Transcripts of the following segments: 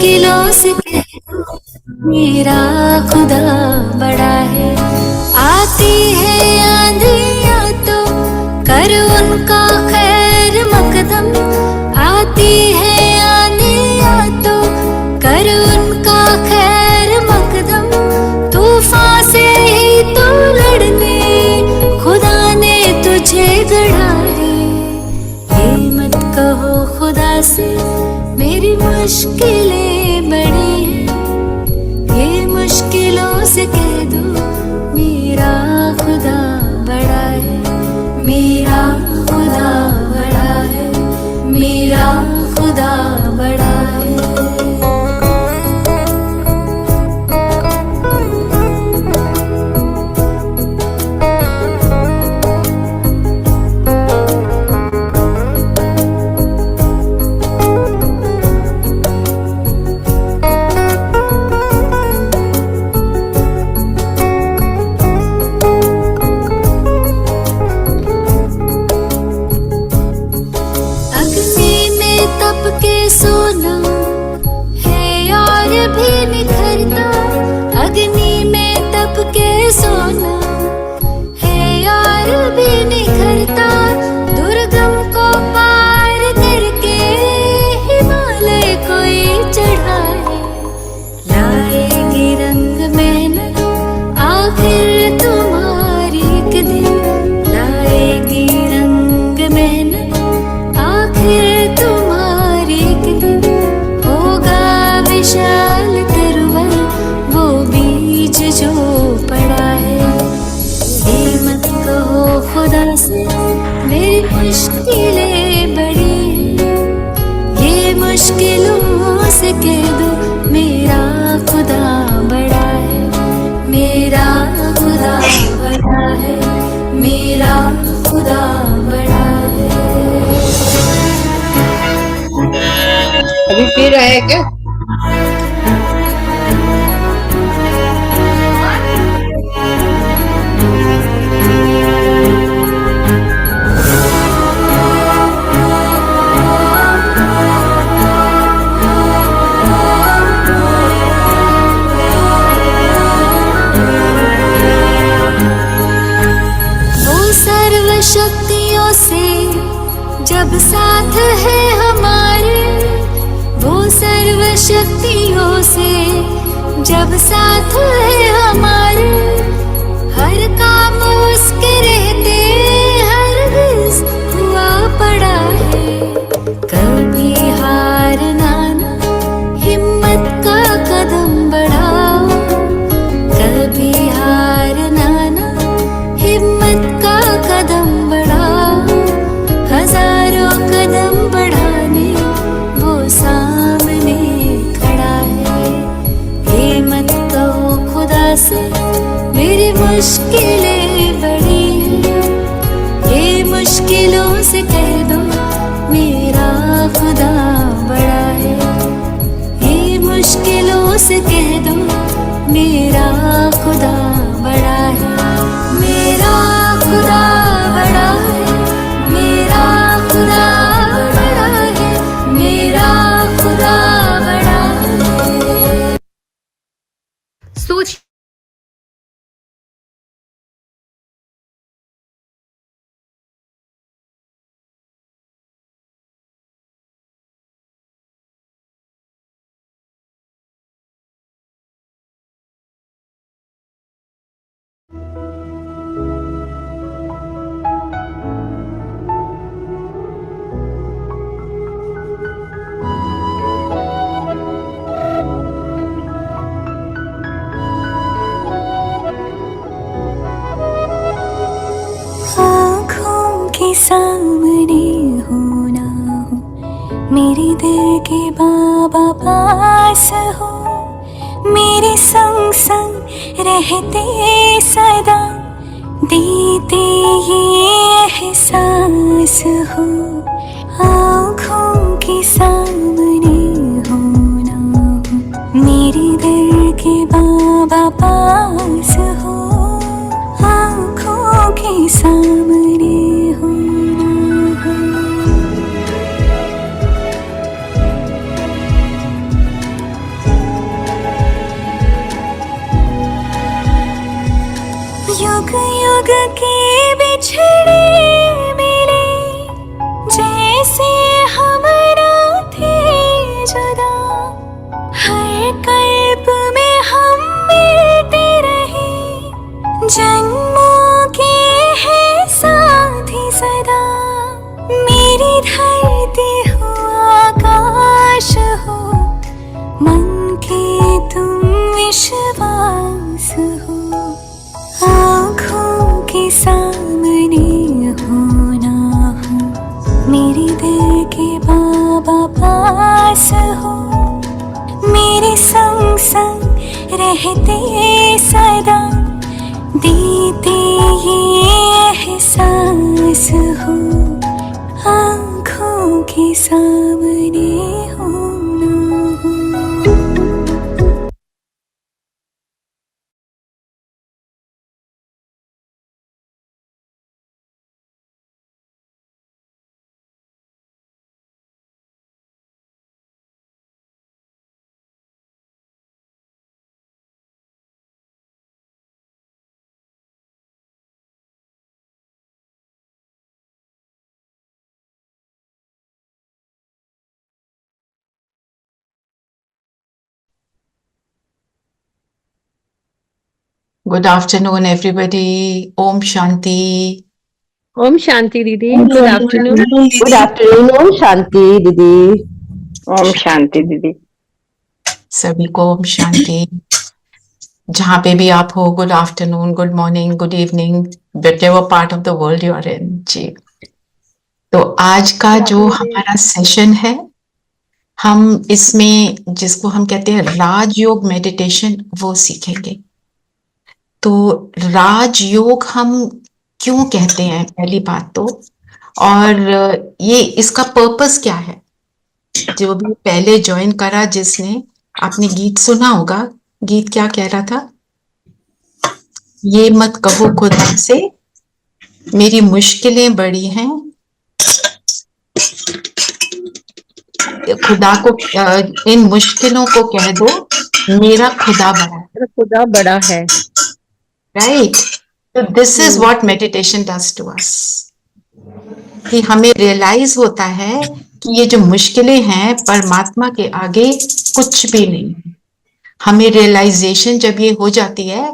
किलों से मेरा खुदा बड़ा है। आती है आंधियाँ तो कर उनका खैर मकदम, आती है आंधियाँ तो कर उनका खैर मकदम। तूफान से ही तो लड़ने खुदा ने तुझे गढ़ा है। ये मत कहो खुदा से मेरी मुश्किलें बड़ी हैं, ये मुश्किलों से कह दो मेरा खुदा बड़ा है। मेरा खुदा बड़ा है, मेरा खुदा बड़ा है। सोना है और भी निखरता, अग्नि में तप के सोना है और भी निखरता। दुर्गम को पार करके हिमालय कोई चढ़ा है। लाएगी रंग मेहनत आखिर तुम्हारी एक दिन, लाएगी रंग मेहनत आखिर तुम्हारी एक दिन। होगा विशाल तरवर वो बीज जो पड़ा है। ये मत कहो खुदा से मेरी मुश्किलें बड़ी हैं, ये मुश्किलों से कह दो मेरा खुदा बड़ा है। मेरा खुदा बड़ा है, मेरा खुदा बड़ा है। अभी पी रहे हैं क्या? वो सर्व शक्तियों से जब साथ है हमारे, वो सर्व शक्तियों से जब साथ है हमारे। हर काम उसके रहते हरगिज़ हुआ पड़ा है। कभी हारना ना, हिम्मत का कदम बढ़ाओ। कभी हारना ना, हिम्मत का कदम बढ़ाओ। हजारों कदम बढ़ाने वो सामने खड़ा है। ये मत कहो खुदा से मेरी मुश्किलें बड़ी हैं, ये मुश्किलों से कह दो मेरा खुदा बड़ा है। ये मुश्किलों से कह दो मेरा खुदा बड़ा है। मेरा खुदा बड़ा है, मेरा खुदा बड़ा है, मेरा खुदा बड़ा है। सोच आँखों के सामने हो ना हो, मेरे दिल के बाबा पास हो। मेरे संग संग रहते सदा, देते ये एहसास हो। आँखों के सामने हो ना हो, मेरे दिल के बाबा पास हो। आँखों के सामने हो ना हो। के बिछड़े मिले, जैसे हम ना थे जुदा, हर कल्प में हम मिलते रहे, जन्मों के हैं साथी सदा। मेरी धरती हो आकाश हो, मन के तुम विश्वास हो, आँखों के सामने हो ना हो, मेरे दिल के बाबा पास हो, मेरे संग संग रहते सदा, देते ये एहसास हो, आँखों के सामने हो ना हो। Good afternoon, everybody. Om Shanti. Om Shanti Didi. Good afternoon. Good afternoon. ओम शांति दीदी। ओम शांति दीदी। सभी को ओम शांति। जहाँ पे भी आप हो, good afternoon, good morning, good evening, whatever part of the world you are in। जी, तो आज का जो हमारा सेशन है, हम इसमें जिसको हम कहते हैं राजयोग मेडिटेशन, वो सीखेंगे। तो राजयोग हम क्यों कहते हैं, पहली बात तो, और ये इसका पर्पस क्या है। जो भी पहले ज्वाइन करा जिसने, आपने गीत सुना होगा। गीत क्या कह रहा था? ये मत कहो खुदा से मेरी मुश्किलें बड़ी हैं, खुदा को इन मुश्किलों को कह दो मेरा खुदा बड़ा है। खुदा बड़ा है। राइट। तो this is what meditation does to us, कि हमें रियलाइज होता है कि ये जो मुश्किलें हैं परमात्मा के आगे कुछ भी नहीं। हमें रियलाइजेशन जब ये हो जाती है,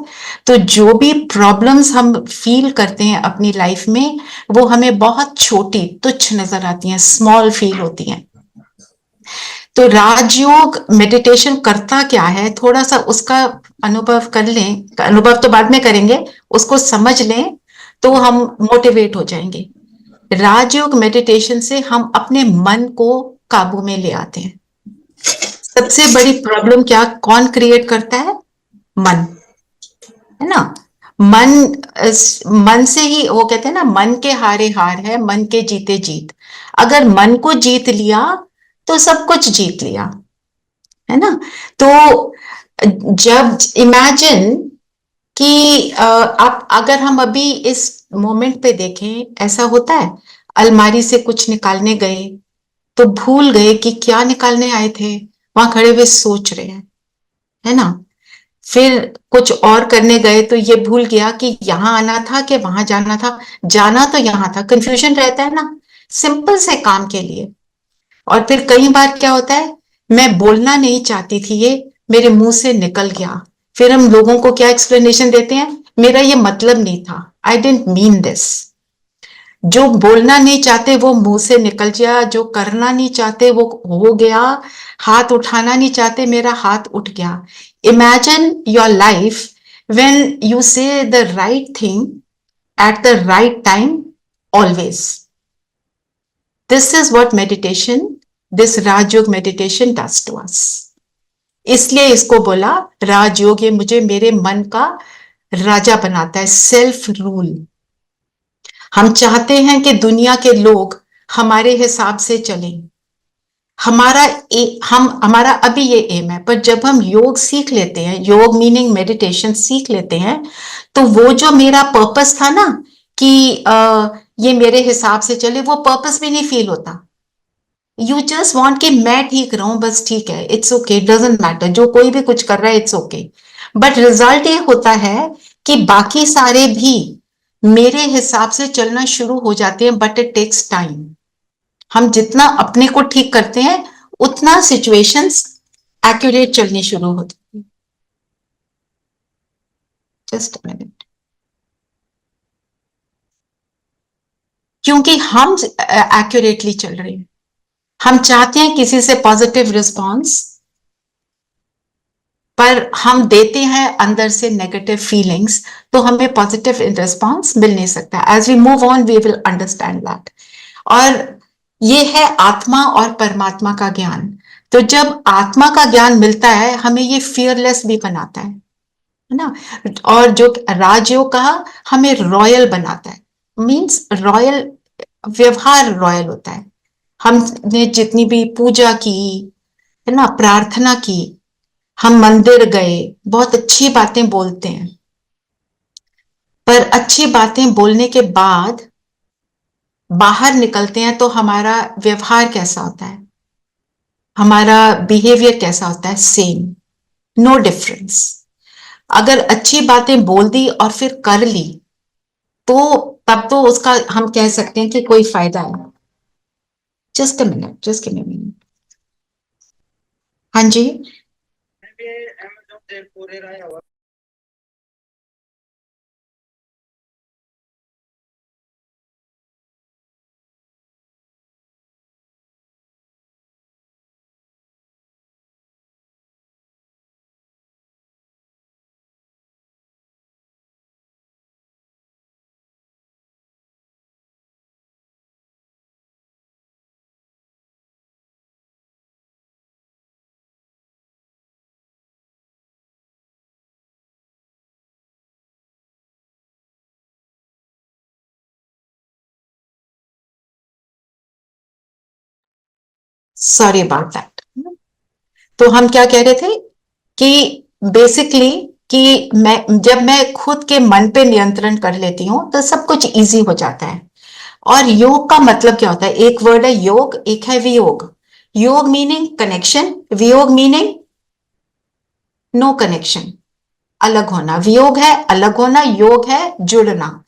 तो जो भी प्रॉब्लम्स हम फील करते हैं अपनी लाइफ में, वो हमें बहुत छोटी तुच्छ नजर आती हैं, स्मॉल फील होती हैं। तो राजयोग मेडिटेशन करता क्या है, थोड़ा सा उसका अनुभव कर लें। अनुभव तो बाद में करेंगे, उसको समझ लें तो हम मोटिवेट हो जाएंगे। राजयोग मेडिटेशन से हम अपने मन को काबू में ले आते हैं। सबसे बड़ी प्रॉब्लम क्या कौन क्रिएट करता है? मन, है ना। मन से ही, वो कहते हैं ना, मन के हारे हार है, मन के जीते जीत। अगर मन को जीत लिया तो सब कुछ जीत लिया, है ना। तो जब इमेजिन कि आप, अगर हम अभी इस मोमेंट पे देखें, ऐसा होता है अलमारी से कुछ निकालने गए तो भूल गए कि क्या निकालने आए थे, वहां खड़े हुए सोच रहे हैं, है ना। फिर कुछ और करने गए तो ये भूल गया कि यहां आना था कि वहां जाना था, जाना तो यहां था। कंफ्यूजन रहता है ना सिंपल से काम के लिए। और फिर कई बार क्या होता है, मैं बोलना नहीं चाहती थी, ये मेरे मुंह से निकल गया। फिर हम लोगों को क्या एक्सप्लेनेशन देते हैं, मेरा ये मतलब नहीं था, आई डिडंट मीन दिस। जो बोलना नहीं चाहते वो मुंह से निकल गया, जो करना नहीं चाहते वो हो गया, हाथ उठाना नहीं चाहते मेरा हाथ उठ गया। Imagine your life when you say the right thing at the right time always. This is what meditation, this Rajyoga meditation does to us. इसलिए इसको बोला राजयोग, ये मुझे मेरे मन का राजा बनाता है, सेल्फ रूल। हम चाहते हैं कि दुनिया के लोग हमारे हिसाब से चलें, हमारा अभी ये एम है। पर जब हम योग सीख लेते हैं, योग मीनिंग मेडिटेशन सीख लेते हैं, तो वो जो मेरा पर्पस था ना कि ये मेरे हिसाब से चले, वो पर्पस भी नहीं फील होता। यू जस्ट वांट कि मैं ठीक रहूं, बस ठीक है, इट्स ओके, डजंट मैटर, जो कोई भी कुछ कर रहा है इट्स ओके। बट रिजल्ट ये होता है कि बाकी सारे भी मेरे हिसाब से चलना शुरू हो जाते हैं, बट इट टेक्स टाइम। हम जितना अपने को ठीक करते हैं उतना सिचुएशंस एक्यूरेट चलनी शुरू होती है। Just a minute. क्योंकि हम एक्यूरेटली चल रहे हैं, हम चाहते हैं किसी से पॉजिटिव रिस्पॉन्स, पर हम देते हैं अंदर से नेगेटिव फीलिंग्स, तो हमें पॉजिटिव रिस्पॉन्स मिल नहीं सकता। As we move on we will understand that. और ये है आत्मा और परमात्मा का ज्ञान। तो जब आत्मा का ज्ञान मिलता है हमें ये फियरलेस भी बनाता है ना। और जो राजयोग कहा हमें रॉयल बनाता है, मीन्स रॉयल व्यवहार रॉयल होता है। हमने जितनी भी पूजा की है ना, प्रार्थना की, हम मंदिर गए, बहुत अच्छी बातें बोलते हैं, पर अच्छी बातें बोलने के बाद बाहर निकलते हैं तो हमारा व्यवहार कैसा होता है, हमारा बिहेवियर कैसा होता है? Same, no difference. अगर अच्छी बातें बोल दी और फिर कर ली तो तब तो उसका हम कह सकते हैं कि कोई फायदा है। Just a minute, just give me a minute. हाँ जी, सॉरी अबाउट दैट। तो हम क्या कह रहे थे कि बेसिकली कि जब मैं खुद के मन पे नियंत्रण कर लेती हूं तो सब कुछ इजी हो जाता है। और योग का मतलब क्या होता है? एक वर्ड है योग, एक है वियोग। योग मीनिंग कनेक्शन, वियोग मीनिंग नो कनेक्शन, अलग होना। वियोग है अलग होना, योग है जुड़ना।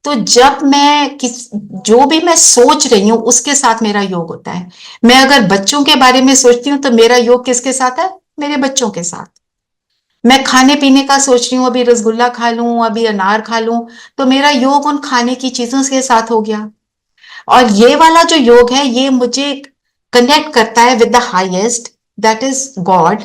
तो जब मैं जो भी मैं सोच रही हूं उसके साथ मेरा योग होता है। मैं अगर बच्चों के बारे में सोचती हूं तो मेरा योग किसके साथ है? मेरे बच्चों के साथ। मैं खाने पीने का सोच रही हूं, अभी रसगुल्ला खा लूं, अभी अनार खा लूं, तो मेरा योग उन खाने की चीजों के साथ हो गया। और ये वाला जो योग है ये मुझे कनेक्ट करता है with the highest, that is God,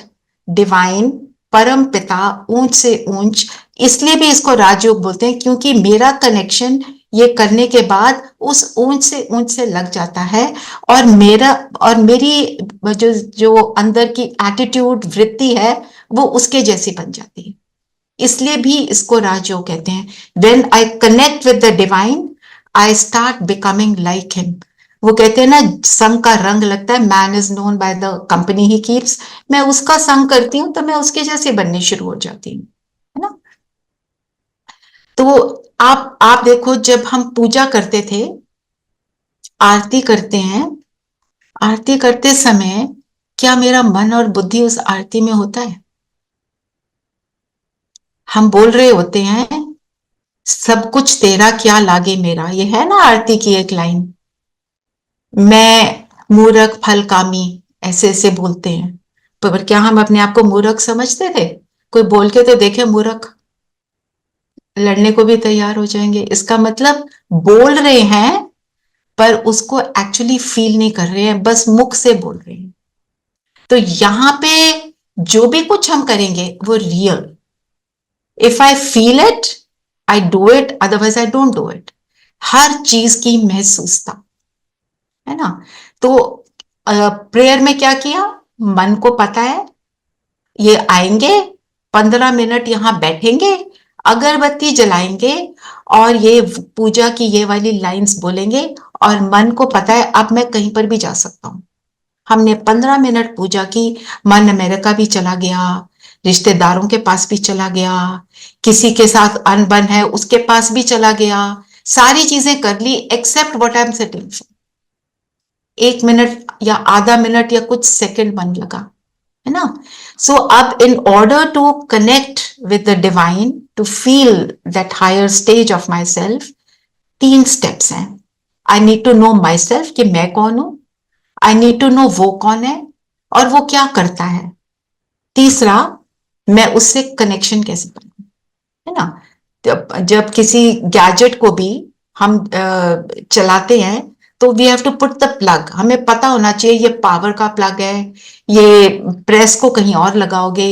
divine, परम पिता, ऊंच से ऊंच। इसलिए भी इसको राजयोग बोलते हैं क्योंकि मेरा कनेक्शन ये करने के बाद उस ऊंच से लग जाता है। और मेरा और मेरी जो जो अंदर की एटीट्यूड वृत्ति है वो उसके जैसी बन जाती है। इसलिए भी इसको राजयोग कहते हैं। When I connect with the divine I start becoming like him. वो कहते हैं ना, संग का रंग लगता है, man is known by the company he keeps. मैं उसका संग करती हूँ तो मैं उसके जैसे बनने शुरू हो जाती हूँ, है ना। तो आप देखो, जब हम पूजा करते थे, आरती करते हैं, आरती करते समय क्या मेरा मन और बुद्धि उस आरती में होता है? हम बोल रहे होते हैं सब कुछ तेरा क्या लागे मेरा, ये है ना आरती की एक लाइन। मैं मूर्ख फल कामी, ऐसे ऐसे बोलते हैं। पर क्या हम अपने आप को मूर्ख समझते थे? कोई बोल के तो देखे मूर्ख, लड़ने को भी तैयार हो जाएंगे। इसका मतलब बोल रहे हैं पर उसको एक्चुअली फील नहीं कर रहे हैं, बस मुख से बोल रहे हैं। तो यहां पे जो भी कुछ हम करेंगे वो real. If I feel it I do it, otherwise I don't do it. हर चीज की महसूसता, है ना। तो प्रेयर में क्या किया? मन को पता है ये आएंगे, 15 मिनट यहां बैठेंगे, अगरबत्ती जलाएंगे और ये पूजा की ये वाली लाइंस बोलेंगे, और मन को पता है अब मैं कहीं पर भी जा सकता हूं। हमने 15 मिनट पूजा की, मन अमेरिका भी चला गया, रिश्तेदारों के पास भी चला गया, किसी के साथ अनबन है उसके पास भी चला गया, सारी चीजें कर ली except what I am sitting. 1 minute या आधा मिनट या कुछ सेकंड मन लगा, है ना। सो अब in order to connect with the divine, to feel that higher stage of myself, 3 steps हैं. I need to know myself कि मैं कौन हूं. I need to know वो कौन है और वो क्या करता है. तीसरा, मैं उससे कनेक्शन कैसे बनाऊं, है ना. जब किसी गैजेट को भी हम चलाते हैं तो we have to put the plug. हमें पता होना चाहिए ये पावर का प्लग है, ये प्रेस को कहीं और लगाओगे,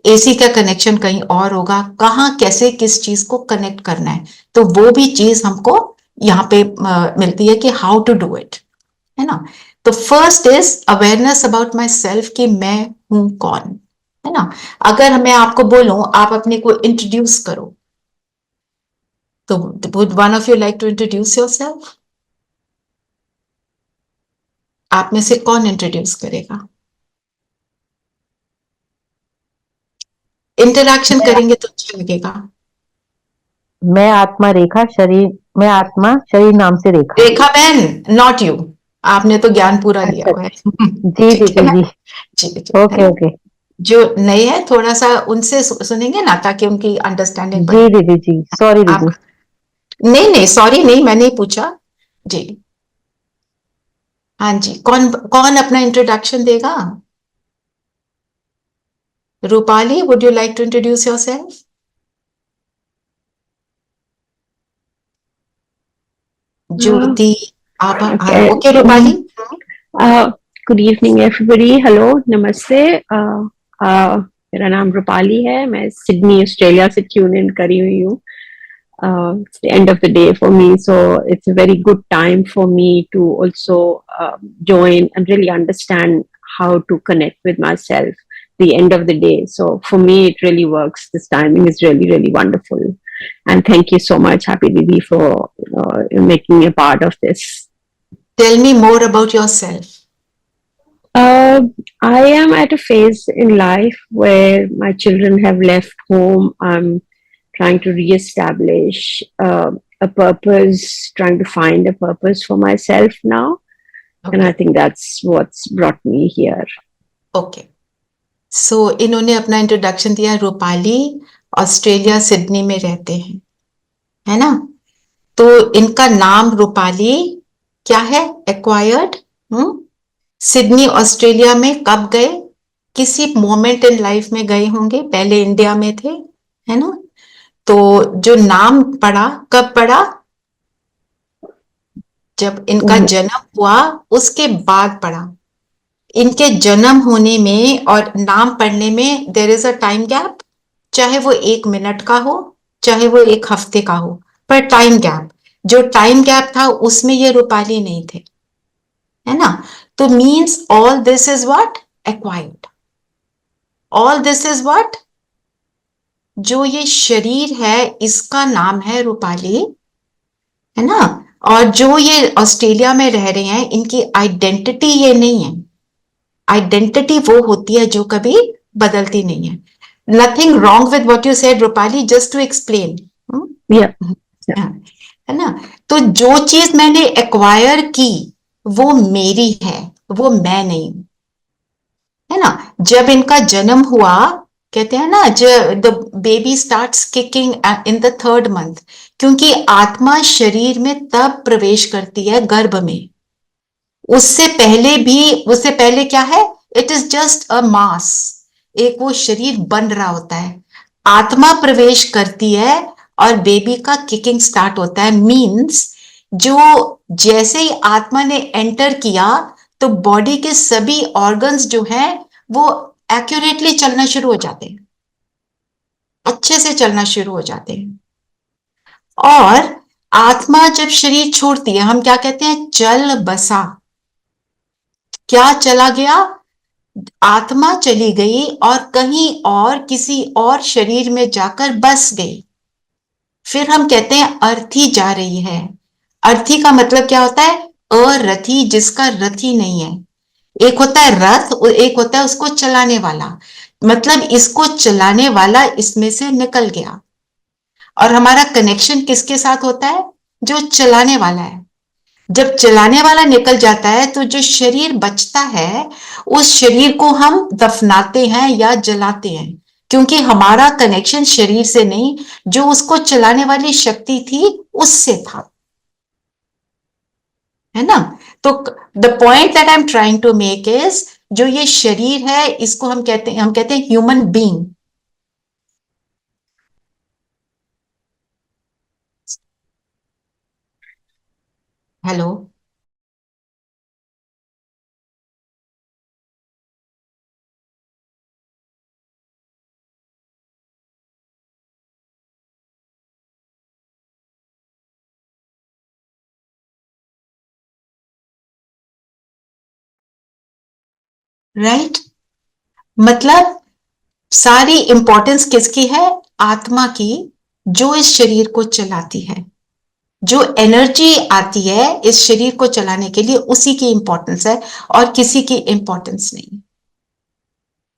एसी का कनेक्शन कहीं और होगा, कहाँ कैसे किस चीज को कनेक्ट करना है. तो वो भी चीज हमको यहाँ पे मिलती है कि हाउ टू डू इट, है ना. तो first is awareness about my self कि मैं हूं कौन, है ना. अगर मैं आपको बोलूं आप अपने को इंट्रोड्यूस करो, तो would one of you like to introduce yourself? आप में से कौन इंट्रोड्यूस करेगा? इंटरैक्शन करेंगे तो अच्छा लगेगा. मैं आत्मा रेखा, शरीर मैं आत्मा, शरीर नाम से रेखा. रेखा बहन, नॉट यू. आपने तो ज्ञान पूरा लिया हुआ है. जी ठीक दीदी है ना? जी. ठीक है, ठीक ओके है. ओके. जो नए है थोड़ा सा उनसे सुनेंगे ना, ताकि उनकी अंडरस्टैंडिंग जी दीदी जी, सॉरी आप. दीदी. नहीं नहीं, सॉरी नहीं, मैंने ही पूछा जी. हाँ जी, कौन कौन अपना इंट्रोडक्शन देगा? Rupali, would you like to introduce yourself? Jyoti, Abha. Okay. Okay Rupali. Good evening everybody. Hello, नमस्ते. मेरा नाम रूपाली है. मैं सिडनी ऑस्ट्रेलिया से ट्यून इन करी हुई हूँ. It's the end of the day for me, so it's a very good time for me to also join and really understand how to connect with myself. The end of the day, so for me it really works. This timing is really really wonderful, and thank you so much, Happy Didi, for making me a part of this. Tell me more about yourself. I am at a phase in life where my children have left home. I'm trying to re-establish a purpose, trying to find a purpose for myself now. And I think that's what's brought me here. Okay. So इन्होंने अपना introduction दिया. Rupali Australia Sydney में रहते हैं, है ना. तो इनका नाम रूपाली क्या है? एक्वायर्ड. सिडनी ऑस्ट्रेलिया में कब गए? किसी मोमेंट इन लाइफ में गए होंगे, पहले इंडिया में थे, है ना. तो जो नाम पड़ा, कब पड़ा? जब इनका जन्म हुआ उसके बाद पड़ा. इनके जन्म होने में और नाम पढ़ने में there is a time gap. चाहे वो 1 मिनट का हो, चाहे वो 1 हफ्ते का हो, पर टाइम गैप. जो टाइम गैप था उसमें ये रूपाली नहीं थे, है ना. तो means all this is what? Acquired. All this is what? जो ये शरीर है इसका नाम है रूपाली, है ना. और जो ये ऑस्ट्रेलिया में रह रहे हैं इनकी आइडेंटिटी ये नहीं है. आइडेंटिटी वो होती है जो कभी बदलती नहीं है. Nothing wrong with what you said Rupali, just to explain. है ना. तो जो चीज मैंने एक्वायर की वो मेरी है, वो मैं नहीं हूं, है ना. जब इनका जन्म हुआ, कहते हैं ना, the baby starts kicking in the 3rd month, क्योंकि आत्मा शरीर में तब प्रवेश करती है गर्भ में. उससे पहले क्या है? इट इज जस्ट अ मास. एक वो शरीर बन रहा होता है. आत्मा प्रवेश करती है और बेबी का किकिंग स्टार्ट होता है. मीन्स जो जैसे ही आत्मा ने एंटर किया तो बॉडी के सभी ऑर्गन्स जो हैं वो एक्यूरेटली चलना शुरू हो जाते हैं, अच्छे से चलना शुरू हो जाते हैं. और आत्मा जब शरीर छोड़ती है, हम क्या कहते हैं? चल बसा. क्या चला गया? आत्मा चली गई और कहीं और किसी और शरीर में जाकर बस गई. फिर हम कहते हैं अर्थी जा रही है. अर्थी का मतलब क्या होता है? अरथी, जिसका रथी नहीं है. एक होता है रथ और एक होता है उसको चलाने वाला. मतलब इसको चलाने वाला इसमें से निकल गया. और हमारा कनेक्शन किसके साथ होता है? जो चलाने वाला है. जब चलाने वाला निकल जाता है तो जो शरीर बचता है उस शरीर को हम दफनाते हैं या जलाते हैं. क्योंकि हमारा कनेक्शन शरीर से नहीं, जो उसको चलाने वाली शक्ति थी उससे था, है ना। तो the point that I am trying to make is, जो ये शरीर है इसको हम कहते हैं ह्यूमन बीइंग। Hello, right. मतलब सारी इंपॉर्टेंस किसकी है? आत्मा की, जो इस शरीर को चलाती है। जो एनर्जी आती है इस शरीर को चलाने के लिए, उसी की इंपॉर्टेंस है और किसी की इंपॉर्टेंस नहीं।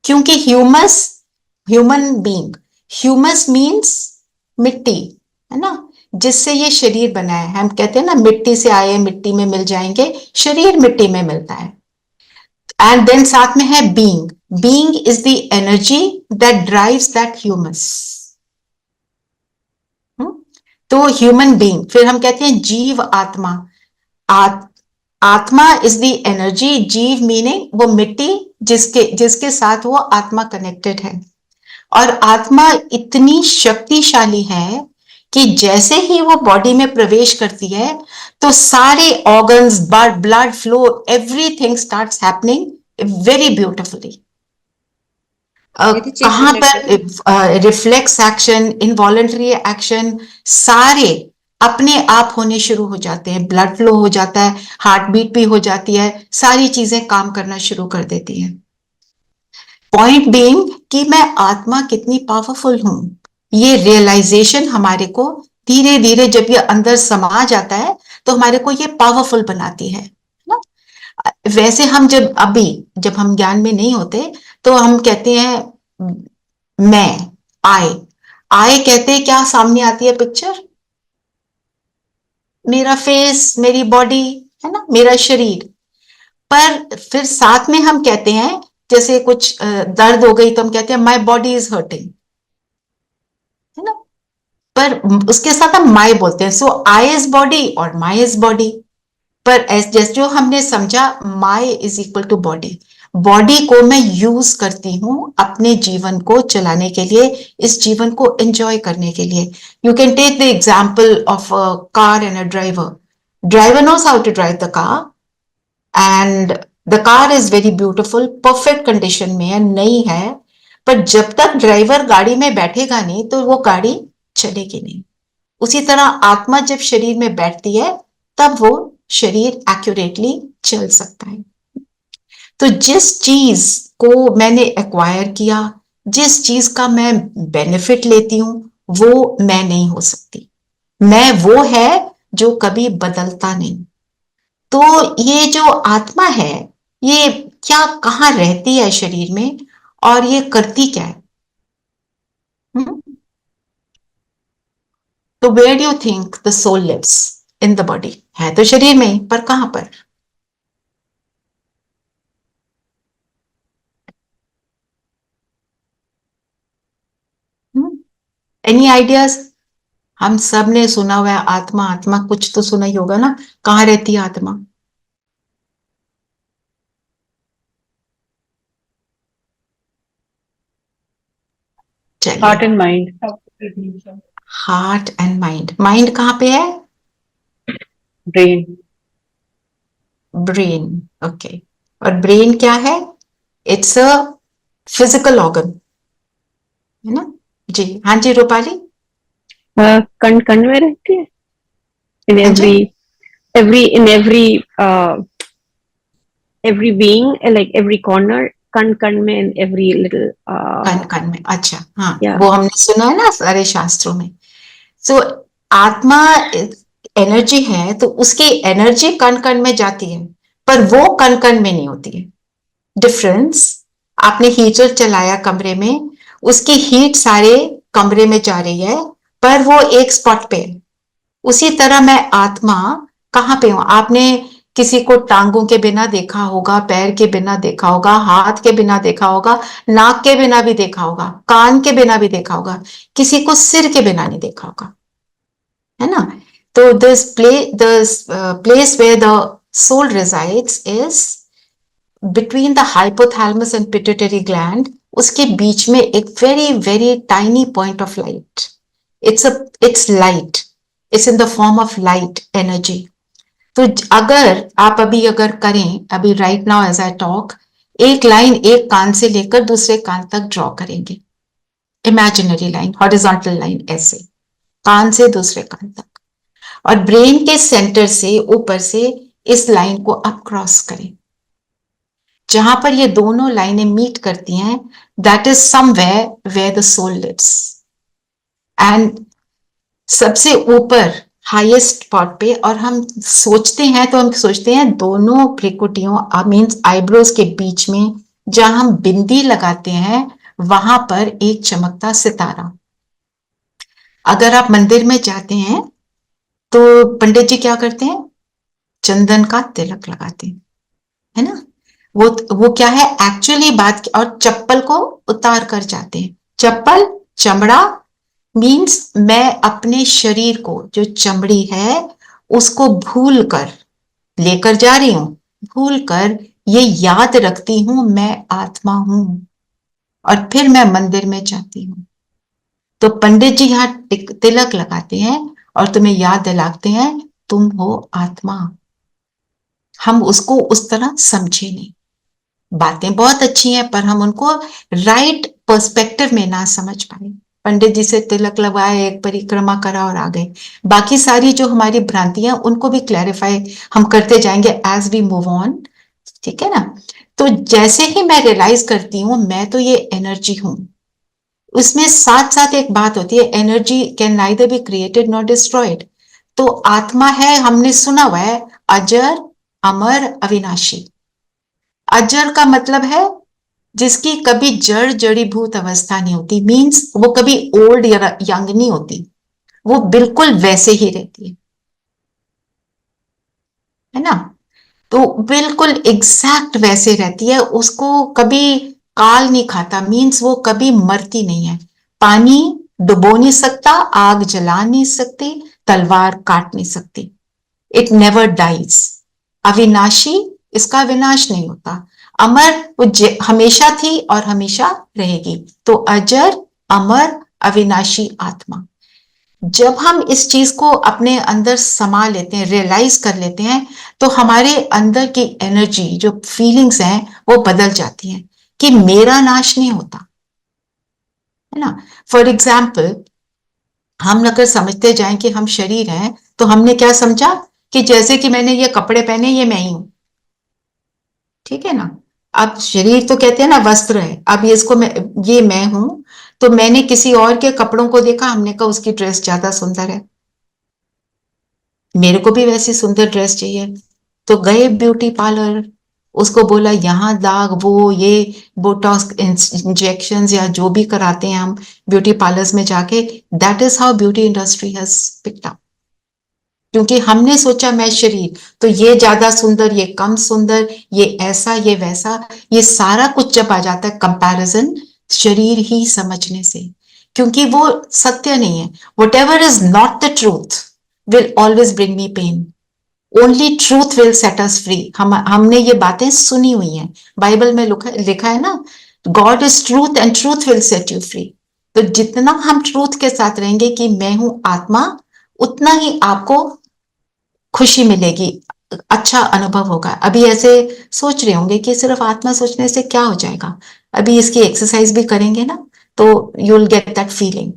क्योंकि ह्यूमन बीइंग, ह्यूमस मीन्स मिट्टी, है ना, जिससे ये शरीर बना है। हम कहते हैं ना, मिट्टी से आए मिट्टी में मिल जाएंगे, शरीर मिट्टी में मिलता है। एंड देन साथ में है being. Being is the energy that drives that humus. तो ह्यूमन बीइंग, फिर हम कहते हैं जीव आत्मा। आत्मा इज द एनर्जी, जीव मीनिंग वो मिट्टी जिसके साथ वो आत्मा कनेक्टेड है। और आत्मा इतनी शक्तिशाली है कि जैसे ही वो बॉडी में प्रवेश करती है तो सारे organs, blood flow, everything starts happening very beautifully. कहां पर रिफ्लेक्स एक्शन, इनवॉलंटरी एक्शन, सारे अपने आप होने शुरू हो जाते हैं। ब्लड फ्लो हो जाता है, हार्ट बीट भी हो जाती है, सारी चीजें काम करना शुरू कर देती हैं। पॉइंट बीइंग कि मैं आत्मा कितनी पावरफुल हूं, ये रियलाइजेशन हमारे को धीरे धीरे जब ये अंदर समा जाता है तो हमारे को ये पावरफुल बनाती है ना। वैसे हम जब हम ज्ञान में नहीं होते तो हम कहते हैं मैं, आई कहते हैं, क्या सामने आती है पिक्चर? मेरा फेस, मेरी बॉडी, है ना, मेरा शरीर। पर फिर साथ में हम कहते हैं, जैसे कुछ दर्द हो गई तो हम कहते हैं माई बॉडी इज हर्टिंग, है ना। पर उसके साथ हम माई बोलते हैं, सो आई इज बॉडी और माई इज बॉडी। पर जैसे जो हमने समझा, my is equal to body. Body को मैं यूज करती हूं अपने जीवन को चलाने के लिए, इस जीवन को एंजॉय करने के लिए। You can take the example of a car and a driver. Driver knows how to drive the car and the car is very beautiful, perfect condition में है, नई है। पर जब तक ड्राइवर गाड़ी में बैठेगा नहीं तो वो गाड़ी चलेगी नहीं। उसी तरह आत्मा जब शरीर में बैठती है तब वो शरीर एक्यूरेटली चल सकता है। तो जिस चीज को मैंने एक्वायर किया, जिस चीज का मैं बेनिफिट लेती हूं, वो मैं नहीं हो सकती। मैं वो है जो कभी बदलता नहीं। तो ये जो आत्मा है, ये क्या, कहाँ रहती है शरीर में और ये करती क्या है? तो where do you think the soul lives? In the body, है तो शरीर में ही, पर कहां पर? Any ideas? हम सब ने सुना हुआ है आत्मा आत्मा, कुछ तो सुना ही होगा ना। कहाँ रहती है आत्मा? चलिए, heart and mind. Heart and mind. Mind कहाँ पे है? ब्रेन। Brain, okay. और ब्रेन क्या है? इट्स अ फिजिकल ऑर्गन, है ना। जी हाँ जी, रूपाली। कण कण में रहती है, इन हाँ जी, every being, like every corner, कण कण में, in every little कण कण में। अच्छा, हाँ, yeah. वो हमने सुना है ना सारे शास्त्रों में। सो आत्मा एनर्जी है तो उसकी एनर्जी कण कण में जाती है, पर वो कण कण में नहीं होती है। डिफरेंस, आपने हीटर चलाया कमरे में, उसकी हीट सारे कमरे में जा रही है, पर वो एक स्पॉट पे है। उसी तरह मैं आत्मा कहाँ पे हूं? आपने किसी को टांगों के बिना देखा होगा, पैर के बिना देखा होगा, हाथ के बिना देखा होगा, नाक के बिना भी देखा होगा, कान के बिना भी देखा होगा, किसी को सिर के बिना नहीं देखा होगा, है ना? तो this place where the soul resides is between the hypothalamus and pituitary gland. उसके बीच में एक very very tiny point of light. It's light. It's in the form of light energy. तो अगर आप अगर करें, अभी right now as I talk, एक लाइन एक कान से लेकर दूसरे कान तक ड्रॉ करेंगे, इमेजिनरी लाइन, हॉरिजॉन्टल लाइन, ऐसे कान से दूसरे कान तक, और ब्रेन के सेंटर से ऊपर से इस लाइन को आप क्रॉस करें। जहां पर ये दोनों लाइनें मीट करती हैं, that is somewhere where the soul lives. And सबसे ऊपर हाईएस्ट स्पॉट पे, और हम सोचते हैं तो हम सोचते हैं दोनों भ्रिकुटियों मीन्स आईब्रोज के बीच में जहां हम बिंदी लगाते हैं वहां पर एक चमकता सितारा। अगर आप मंदिर में जाते हैं तो पंडित जी क्या करते हैं? चंदन का तिलक लगाते हैं, है ना? वो क्या है एक्चुअली बात, और चप्पल को उतार कर जाते हैं। चप्पल, चमड़ा मीन्स मैं अपने शरीर को, जो चमड़ी है उसको भूल कर लेकर जा रही हूं, भूल कर ये याद रखती हूं मैं आत्मा हूं, और फिर मैं मंदिर में जाती हूं। तो पंडित जी यहां तिलक लगाते हैं और तुम्हें याद दिलाते हैं तुम हो आत्मा। हम उसको उस तरह समझे नहीं। बातें बहुत अच्छी हैं पर हम उनको राइट पर्सपेक्टिव में ना समझ पाए। पंडित जी से तिलक लगाए, एक परिक्रमा करा और आ गए। बाकी सारी जो हमारी भ्रांतियां उनको भी क्लैरिफाई हम करते जाएंगे एज वी मूव ऑन, ठीक है ना? तो जैसे ही मैं रियलाइज करती हूं मैं तो ये एनर्जी हूं, उसमें साथ साथ एक बात होती है, energy can neither be created not destroyed. तो आत्मा है, हमने सुना हुआ है, अजर अमर अविनाशी। अजर का मतलब है जिसकी कभी जड़ जड़ीभूत अवस्था नहीं होती, मींस वो कभी ओल्ड या यंग नहीं होती, वो बिल्कुल वैसे ही रहती है ना? तो बिल्कुल एग्जैक्ट वैसे रहती है, उसको कभी काल नहीं खाता, मींस वो कभी मरती नहीं है। पानी डुबो नहीं सकता, आग जला नहीं सकती, तलवार काट नहीं सकती। It never dies. अविनाशी, इसका विनाश नहीं होता। अमर, वो हमेशा थी और हमेशा रहेगी। तो अजर अमर अविनाशी आत्मा। जब हम इस चीज को अपने अंदर समा लेते हैं, रियलाइज कर लेते हैं, तो हमारे अंदर की एनर्जी, जो फीलिंग्स हैं, वो बदल जाती हैं कि मेरा नाश नहीं होता, है ना? फॉर एग्जाम्पल, हम अगर समझते जाएं कि हम शरीर हैं, तो हमने क्या समझा कि जैसे कि मैंने ये कपड़े पहने, ये मैं ही हूं, ठीक है ना? अब शरीर तो कहते हैं ना वस्त्र है, अब ये मैं हूं, तो मैंने किसी और के कपड़ों को देखा, हमने कहा उसकी ड्रेस ज्यादा सुंदर है, मेरे को भी वैसी सुंदर ड्रेस चाहिए। तो गए ब्यूटी पार्लर, उसको बोला यहाँ दाग, वो ये बोटॉक्स इंजेक्शंस या जो भी कराते हैं हम ब्यूटी पार्लर्स में जाके, that is how beauty industry has picked up. क्योंकि हमने सोचा मैं शरीर, तो ये ज्यादा सुंदर, ये कम सुंदर, ये ऐसा, ये वैसा, ये सारा कुछ जब आ जाता है कंपैरिजन शरीर ही समझने से, क्योंकि वो सत्य नहीं है। Whatever is not the truth will always bring me pain, only truth will set us free. हमने ये बातें सुनी हुई हैं, बाइबल में लिखा है ना, God is truth and truth will set you free. तो जितना हम ट्रूथ के साथ रहेंगे कि मैं हूं आत्मा, उतना ही आपको खुशी मिलेगी, अच्छा अनुभव होगा। अभी ऐसे सोच रहे होंगे कि सिर्फ आत्मा सोचने से क्या हो जाएगा, अभी इसकी एक्सरसाइज भी करेंगे ना, तो you will get that feeling.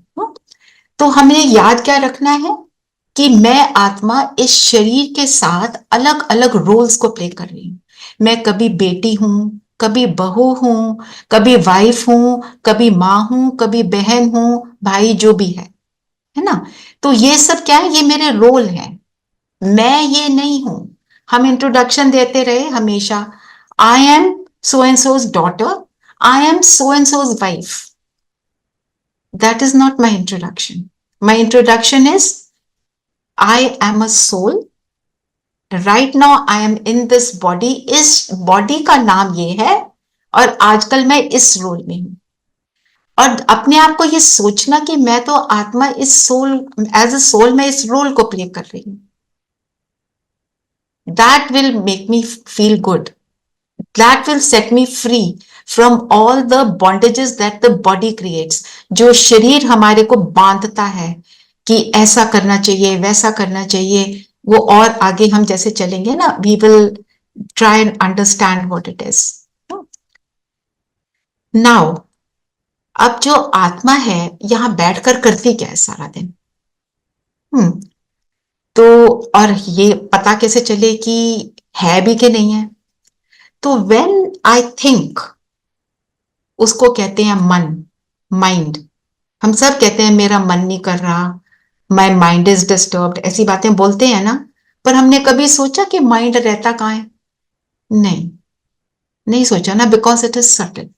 तो हमें याद क्या रखना है कि मैं आत्मा इस शरीर के साथ अलग अलग रोल्स को प्ले कर रही हूं। मैं कभी बेटी हूं, कभी बहू हूं, कभी वाइफ हूं, कभी माँ हूं, कभी बहन हूं, भाई, जो भी है ना? तो ये सब क्या है, ये मेरे रोल हैं, मैं ये नहीं हूं। हम इंट्रोडक्शन देते रहे हमेशा, I am so and shows daughter, I am so and shows wife. That is not my introduction. My introduction is I am a soul right now I am in this body, इस body का नाम ये है और आजकल मैं इस role में हूं। और अपने आप को ये सोचना कि मैं तो आत्मा, इस सोल, एज अ सोल मैं इस रोल को प्ले कर रही हूं, that will make me feel good, that will set me free from all the bondages that the body creates. जो शरीर हमारे को बांधता है कि ऐसा करना चाहिए, वैसा करना चाहिए, वो और आगे हम जैसे चलेंगे ना, we will try and understand what it is. Now अब जो आत्मा है यहां बैठकर करती क्या है सारा दिन? तो और ये पता कैसे चले कि है भी कि नहीं है? तो व्हेन आई थिंक, उसको कहते हैं मन, माइंड। हम सब कहते हैं मेरा मन नहीं कर रहा, माई माइंड इज डिस्टर्ब्ड, ऐसी बातें बोलते हैं ना। पर हमने कभी सोचा कि माइंड रहता कहां है? नहीं, नहीं सोचा ना, because it is subtle.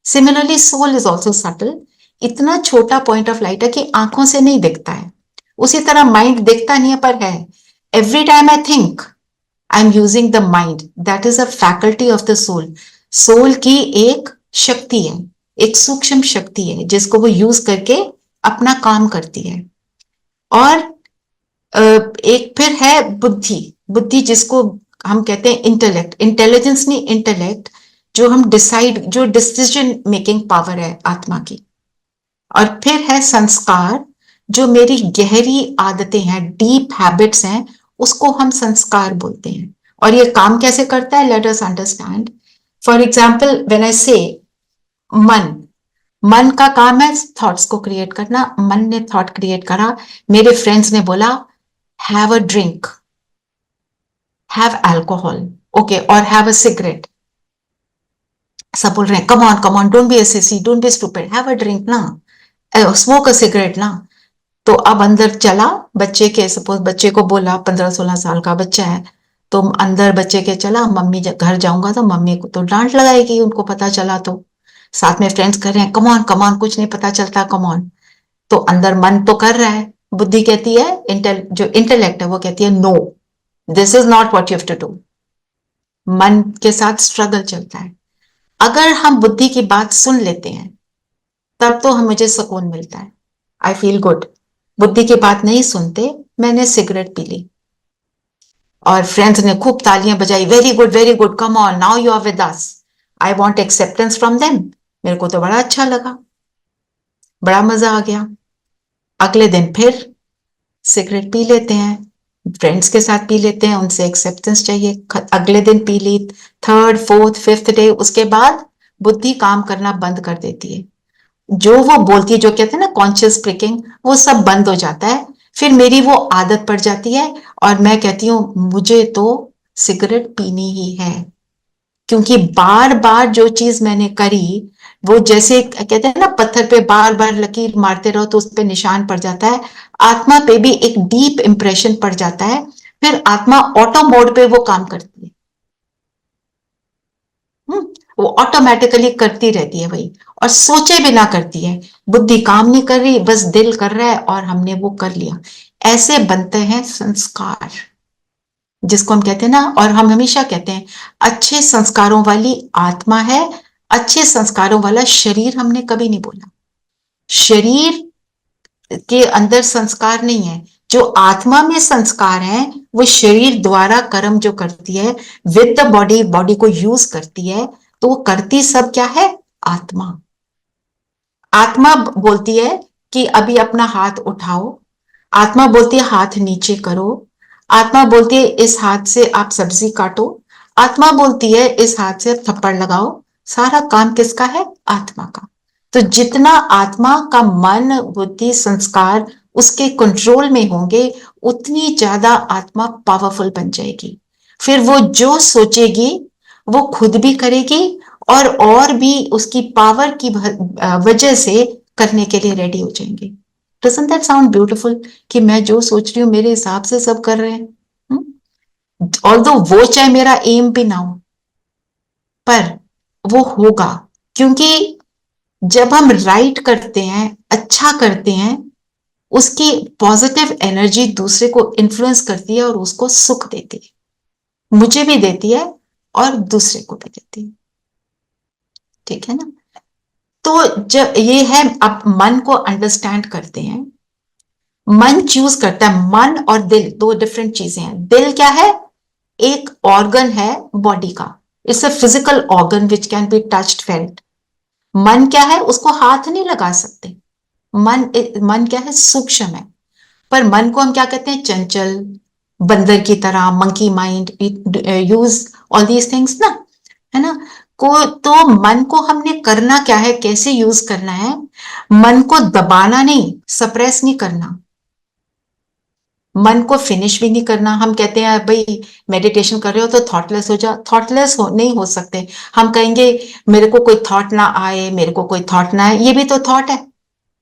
Similarly soul is also subtle. इतना छोटा पॉइंट ऑफ लाइट है कि आंखों से नहीं दिखता है। उसी तरह माइंड दिखता नहीं है पर है। Every time I think I am using the mind, that is a faculty of the soul. Soul की एक शक्ति है, एक सूक्ष्म शक्ति है जिसको वो यूज करके अपना काम करती है। और एक फिर है बुद्धि, बुद्धि जिसको हम कहते हैं इंटेलेक्ट, इंटेलिजेंस नहीं, इंटेलेक्ट, जो हम डिसाइड, जो डिसीजन मेकिंग पावर है आत्मा की। और फिर है संस्कार, जो मेरी गहरी आदतें हैं, डीप हैबिट्स हैं, उसको हम संस्कार बोलते हैं। और ये काम कैसे करता है? Let us understand. For example when I से मन, मन का काम है थॉट्स को क्रिएट करना। मन ने थॉट क्रिएट करा, मेरे फ्रेंड्स ने बोला have a drink, have alcohol, okay, और हैव अ सिगरेट। सब बोल रहे हैं come on don't be ACC, don't be stupid, have a drink ना, स्मोक अ सिगरेट ना। तो अब अंदर चला बच्चे के, सपोज बच्चे को बोला, 15-16 साल का बच्चा है, तो अंदर बच्चे के चला, मम्मी घर जाऊंगा तो मम्मी को तो डांट लगाएगी, उनको पता चला तो। साथ में फ्रेंड्स कर रहे हैं कम ऑन, कुछ नहीं पता चलता, कम ऑन। तो अंदर मन तो कर रहा है, बुद्धि कहती है, जो इंटेलेक्ट है वो कहती है no, this is not what you have to do. मन के साथ स्ट्रगल चलता है। अगर हम बुद्धि की बात सुन लेते हैं तब तो हम, मुझे सुकून मिलता है, आई फील गुड। बुद्धि की बात नहीं सुनते, मैंने सिगरेट पी ली और फ्रेंड्स ने खूब तालियां बजाई, very good, come on, now you are with us, I want acceptance from them. मेरे को तो बड़ा अच्छा लगा, बड़ा मजा आ गया। अगले दिन फिर सिगरेट पी लेते हैं, फ्रेंड्स के साथ पी लेते हैं, उनसे एक्सेप्टेंस चाहिए, अगले दिन पी ली, थर्ड, फोर्थ, फिफ्थ डे, उसके बाद बुद्धि काम करना बंद कर देती है। जो वो बोलती है, जो कहते हैं ना कॉन्शियस स्पीकिंग, वो सब बंद हो जाता है। फिर मेरी वो आदत पड़ जाती है और मैं कहती हूँ मुझे तो सिगरेट पीनी ही है, क्योंकि बार बार जो चीज मैंने करी, वो जैसे कहते हैं ना पत्थर पे बार बार लकीर मारते रहो तो उस पे निशान पड़ जाता है। आत्मा पे भी एक डीप इंप्रेशन पड़ जाता है, फिर आत्मा ऑटो मोड पे वो काम करती है। वो ऑटोमेटिकली करती रहती है वही, और सोचे बिना करती है। बुद्धि काम नहीं कर रही, बस दिल कर रहा है और हमने वो कर लिया। ऐसे बनते हैं संस्कार, जिसको हम कहते हैं ना, और हम हमेशा कहते हैं अच्छे संस्कारों वाली आत्मा है, अच्छे संस्कारों वाला शरीर हमने कभी नहीं बोला। शरीर के अंदर संस्कार नहीं है, जो आत्मा में संस्कार है वो शरीर द्वारा कर्म जो करती है, विद द बॉडी, बॉडी को यूज करती है, तो वो करती सब क्या है? आत्मा। आत्मा बोलती है कि अभी अपना हाथ उठाओ, आत्मा बोलती है हाथ नीचे करो, आत्मा बोलती है इस हाथ से आप सब्जी काटो, आत्मा बोलती है इस हाथ से थप्पड़ लगाओ। सारा काम किसका है? आत्मा का। तो जितना आत्मा का मन, बुद्धि, संस्कार उसके कंट्रोल में होंगे, उतनी ज्यादा आत्मा पावरफुल बन जाएगी। फिर वो जो सोचेगी वो खुद भी करेगी और भी उसकी पावर की वजह से करने के लिए रेडी हो जाएंगे। Doesn't that sound beautiful? कि मैं जो सोच रही हूँ मेरे हिसाब से सब कर रहे हैं, ऑल्दो वो चाहे मेरा एम भी ना हो, पर वो होगा, क्योंकि जब हम राइट करते हैं, अच्छा करते हैं, उसकी पॉजिटिव एनर्जी दूसरे को इन्फ्लुएंस करती है और उसको सुख देती है। मुझे भी देती है और दूसरे को भी देती है, ठीक है ना। तो जब ये है, आप मन को अंडरस्टैंड करते हैं, मन चूज करता है, मन और दिल दो डिफरेंट चीजें हैं। दिल क्या है? एक ऑर्गन है बॉडी का, it's a physical organ which can be touched felt. मन क्या है? उसको हाथ नहीं लगा सकते। मन क्या है? सूक्ष्म है। पर मन को हम क्या कहते हैं? चंचल, बंदर की तरह, monkey mind, use all these things ना, है ना। तो मन को हमने करना क्या है, कैसे यूज करना है? मन को दबाना नहीं, सप्रेस नहीं करना, मन को फिनिश भी नहीं करना। हम कहते हैं भाई मेडिटेशन कर रहे हो तो थॉटलेस हो जा, थॉटलेस नहीं हो सकते। हम कहेंगे मेरे को कोई थॉट ना आए, मेरे को कोई थॉट ना आए, ये भी तो थॉट है,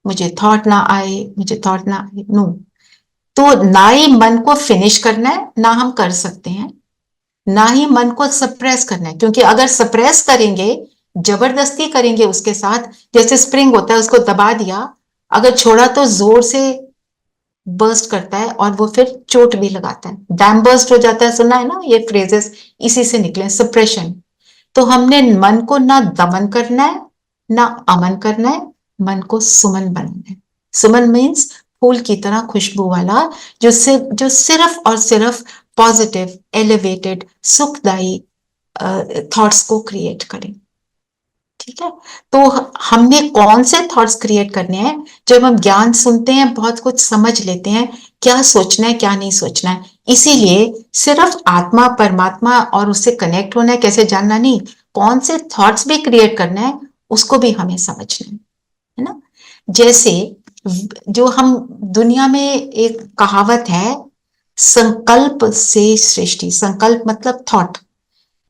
मुझे थॉट ना आए, मुझे थॉट ना आए, नो। तो ना ही मन को फिनिश करना है, ना हम कर सकते हैं, ना ही मन को सप्रेस करना है, क्योंकि अगर सप्रेस करेंगे, जबरदस्ती करेंगे उसके साथ, जैसे स्प्रिंग होता है, उसको दबा दिया, अगर छोड़ा तो जोर से बर्स्ट करता है और वो फिर चोट भी लगाता है, डैम बर्स्ट हो जाता है, सुना है ना ये फ्रेजेस, इसी से निकले, सप्रेशन। तो हमने मन को ना दमन करना है, ना अमन करना है, मन को सुमन बनाना है। सुमन मीन्स फूल की तरह खुशबू वाला, जो सिर्फ और सिर्फ पॉजिटिव, एलिवेटेड, सुखदायी थॉट्स को क्रिएट करें, ठीक है। तो हमने कौन से थॉट्स क्रिएट करने हैं? जब हम ज्ञान सुनते हैं, बहुत कुछ समझ लेते हैं, क्या सोचना है क्या नहीं सोचना है। इसीलिए सिर्फ आत्मा परमात्मा और उससे कनेक्ट होना है, कैसे जानना नहीं, कौन से थॉट्स भी क्रिएट करना है उसको भी हमें समझना है ना। जैसे जो हम दुनिया में एक कहावत है, संकल्प से सृष्टि, संकल्प मतलब थॉट,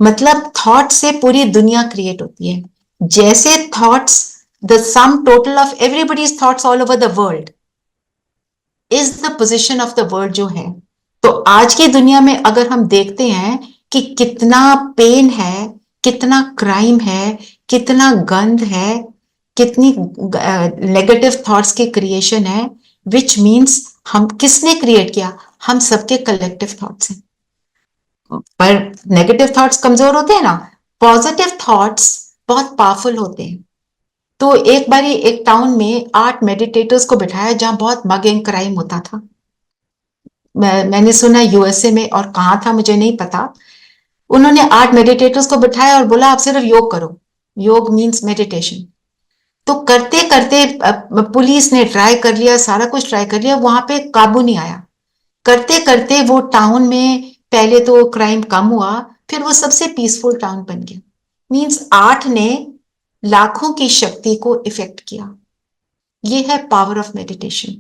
मतलब थॉट से पूरी दुनिया क्रिएट होती है। जैसे thoughts, the sum total of everybody's thoughts all over the world is the position of the world जो है। तो आज की दुनिया में अगर हम देखते हैं कि कितना पेन है, कितना क्राइम है, कितना गंद है, कितनी नेगेटिव थॉट्स की क्रिएशन है, विच मीन्स हम किसने क्रिएट किया? हम सबके कलेक्टिव थॉट्स हैं। पर नेगेटिव थॉट्स कमजोर होते हैं ना, पॉजिटिव थॉट्स बहुत पावरफुल होते हैं। तो एक बारी एक टाउन में 8 मेडिटेटर्स को बिठाया जहां बहुत मग एंड क्राइम होता था। मैंने सुना यूएसए में, और कहाँ था मुझे नहीं पता। उन्होंने 8 मेडिटेटर्स को बिठाया और बोला आप सिर्फ योग करो, योग मीन्स मेडिटेशन। तो करते करते पुलिस ने ट्राई कर लिया, सारा कुछ ट्राई कर लिया, वहां पे काबू नहीं आया। करते करते वो टाउन में पहले तो क्राइम कम हुआ, फिर वो सबसे पीसफुल टाउन बन गया। मीन्स 8 ने लाखों की शक्ति को इफेक्ट किया। ये है power of meditation,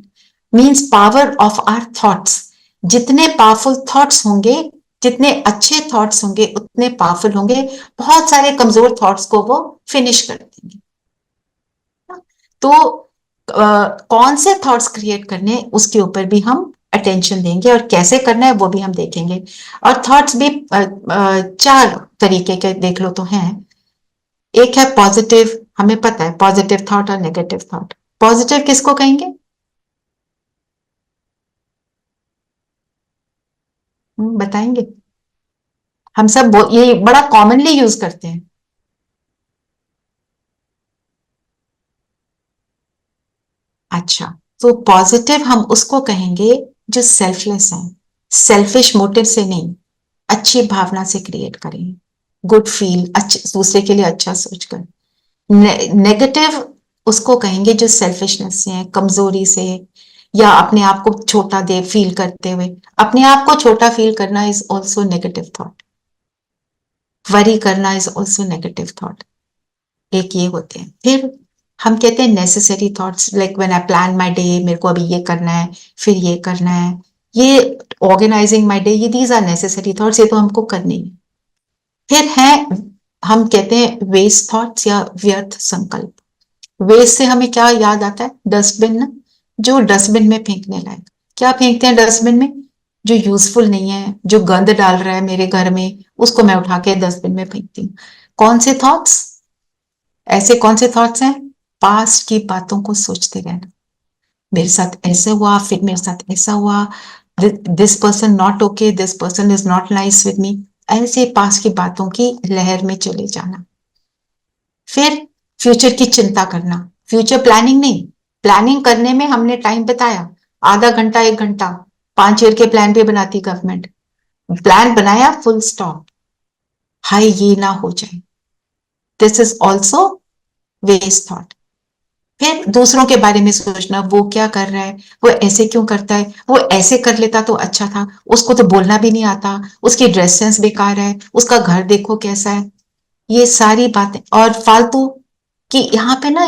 means power of our thoughts. जितने पावरफुल थॉट्स होंगे, जितने अच्छे थॉट्स होंगे, उतने पावरफुल होंगे। बहुत सारे कमजोर थॉट्स को वो फिनिश कर देंगे। तो कौन से थॉट्स क्रिएट करने, उसके ऊपर भी हम अटेंशन देंगे, और कैसे करना है वो भी हम देखेंगे। और थॉट्स भी 4 तरीके के देख लो तो हैं। एक है पॉजिटिव, हमें पता है पॉजिटिव थॉट और नेगेटिव थॉट। पॉजिटिव किसको कहेंगे? बताएंगे? हम सब ये बड़ा कॉमनली यूज करते हैं। अच्छा, तो पॉजिटिव हम उसको कहेंगे जो सेल्फलेस है, सेल्फिश मोटिव से नहीं, अच्छी भावना से क्रिएट करें, गुड फील, अच्छे दूसरे के लिए अच्छा सोचकर। नेगेटिव उसको कहेंगे जो सेल्फिशनेस से है, कमजोरी से, या अपने आप को छोटा दे फील करते हुए। अपने आप को छोटा फील करना is also negative thought. Worry करना इज ऑल्सो नेगेटिव थॉट। एक ये होते हैं। फिर हम कहते हैं necessary thoughts, like when I plan my day, मेरे को अभी ये करना है, फिर ये करना है, ये ऑर्गेनाइजिंग माय डे, ये दीज आर नेसेसरी थॉट्स, ये तो हमको करनी है। फिर है, हम कहते हैं वेस्ट थॉट्स या व्यर्थ संकल्प। वेस्ट से हमें क्या याद आता है? डस्टबिन ना, जो डस्टबिन में फेंकने लायक। क्या फेंकते हैं डस्टबिन में? जो यूजफुल नहीं है, जो गंद डाल रहा है मेरे घर में, उसको मैं उठा के डस्टबिन में फेंकती हूँ। कौन से थॉट्स? ऐसे कौन से थॉट्स हैं? पास्ट की बातों को सोचते रहना, मेरे साथ ऐसा हुआ, फिर मेरे साथ ऐसा हुआ, this person not okay, this person is not nice with me. ऐसे पास की बातों की लहर में चले जाना। फिर फ्यूचर की चिंता करना, फ्यूचर प्लानिंग नहीं, प्लानिंग करने में हमने टाइम बताया, आधा घंटा 1 घंटा, 5 ईयर के प्लान भी बनाती गवर्नमेंट, प्लान बनाया, फुल स्टॉप। हाय ये ना हो जाए, this is also waste thought. फिर दूसरों के बारे में सोचना, वो क्या कर रहा है, वो ऐसे क्यों करता है, वो ऐसे कर लेता तो अच्छा था, उसको तो बोलना भी नहीं आता, उसकी ड्रेस सेंस बेकार है, उसका घर देखो कैसा है, ये सारी बातें। और फालतू कि यहाँ पे ना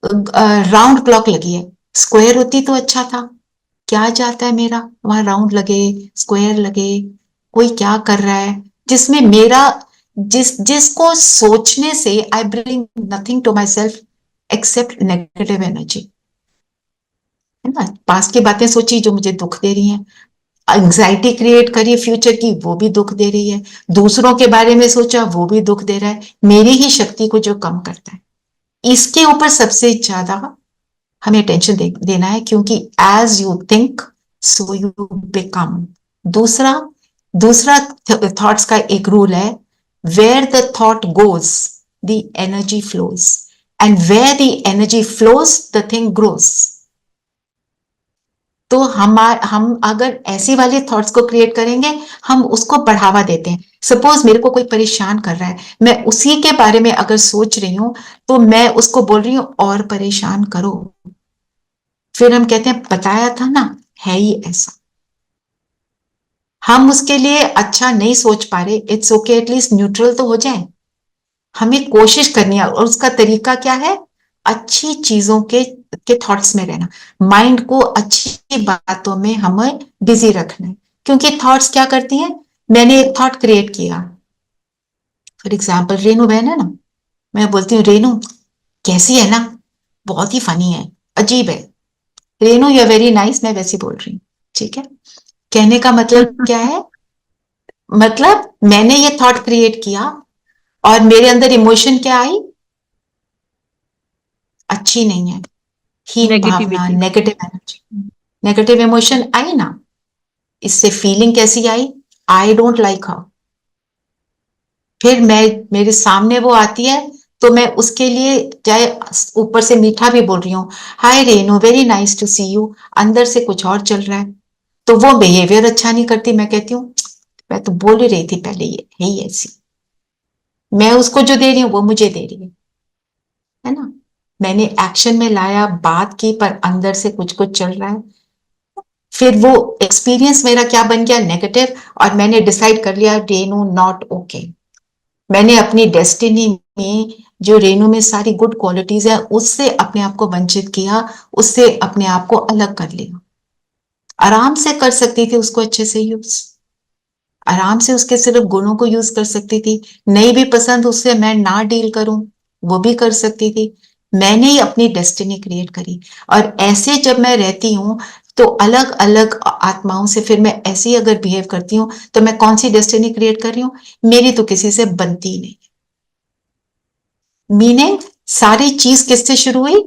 राउंड क्लॉक लगी है, स्क्वायर होती तो अच्छा था, क्या जाता है मेरा वहां राउंड लगे, स्क्वायर लगे, कोई क्या कर रहा है जिसमें मेरा, जिसको सोचने से I bring nothing to my self except negative energy, है ना। पास्ट की बातें सोची जो मुझे दुख दे रही हैं, एंग्जाइटी क्रिएट करी फ्यूचर की, वो भी दुख दे रही है, दूसरों के बारे में सोचा वो भी दुख दे रहा है, मेरी ही शक्ति को जो कम करता है। इसके ऊपर सबसे ज्यादा हमें टेंशन देना है, क्योंकि as you think so you become. दूसरा दूसरा थॉट्स का एक रूल है, where the thought goes the energy flows, and where the energy flows the thing grows. तो हम अगर ऐसी वाली थॉट्स को क्रिएट करेंगे, हम उसको बढ़ावा देते हैं। सपोज मेरे को कोई परेशान कर रहा है, मैं उसी के बारे में अगर सोच रही हूं, तो मैं उसको बोल रही हूं और परेशान करो। फिर हम कहते हैं बताया था ना, है ही ऐसा। हम उसके लिए अच्छा नहीं सोच पा रहे, इट्स ओके, एटलीस्ट न्यूट्रल तो हो जाए। हमें कोशिश करनी है, और उसका तरीका क्या है, अच्छी चीजों के थॉट्स में रहना, माइंड को अच्छी बातों में हमें बिजी रखना है। क्योंकि थॉट्स क्या करती हैं, मैंने एक थॉट क्रिएट किया, फॉर एग्जाम्पल रेनू बहन है ना, मैं बोलती हूँ रेनू कैसी है ना, बहुत ही फनी है, अजीब है, Renu you are very nice, मैं वैसी बोल रही हूँ, ठीक है। कहने का मतलब क्या है, मतलब मैंने ये थॉट क्रिएट किया और मेरे अंदर इमोशन क्या आई, अच्छी नहीं है, हीन भावना, negativity. Negative energy, negative emotion आई ना। इससे फीलिंग कैसी आई, आई डोंट लाइक हर। फिर मैं, मेरे सामने वो आती है, तो मैं उसके लिए चाहे ऊपर से मीठा भी बोल रही हूँ, hi Renu very nice to see you, अंदर से कुछ और चल रहा है, तो वो बिहेवियर अच्छा नहीं करती, मैं कहती हूँ मैं तो बोल ही रही थी पहले, ये है ही ऐसी, मैं उसको जो दे रही हूँ वो मुझे दे रही है ना। मैंने एक्शन में लाया, बात की, पर अंदर से कुछ कुछ चल रहा है। फिर वो एक्सपीरियंस मेरा क्या बन गया, नेगेटिव, और मैंने डिसाइड कर लिया रेनू नॉट ओके। मैंने अपनी डेस्टिनी में जो रेनू में सारी गुड क्वालिटीज है, उससे अपने आप को वंचित किया, उससे अपने आप को अलग कर लिया। आराम से कर सकती थी उसको अच्छे से यूज, आराम से उसके सिर्फ गुणों को यूज कर सकती थी, नहीं भी पसंद उससे मैं ना डील करूं, वो भी कर सकती थी। मैंने ही अपनी डेस्टिनी क्रिएट करी, और ऐसे जब मैं रहती हूं, तो अलग अलग आत्माओं से फिर मैं ऐसे ही अगर बिहेव करती हूँ, तो मैं कौन सी डेस्टिनी क्रिएट कर रही हूँ, मेरी तो किसी से बनती ही नहीं। मीनिंग सारी चीज किससे शुरू हुई,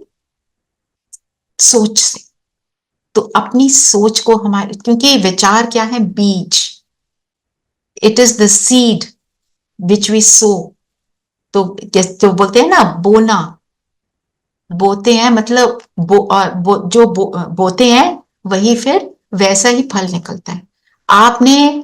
सोच से। तो अपनी सोच को हमारे, क्योंकि विचार क्या है, बीज, it is the seed which we sow. तो बोलते हैं ना बोना, बोते हैं मतलब बोते हैं, वही फिर वैसा ही फल निकलता है। आपने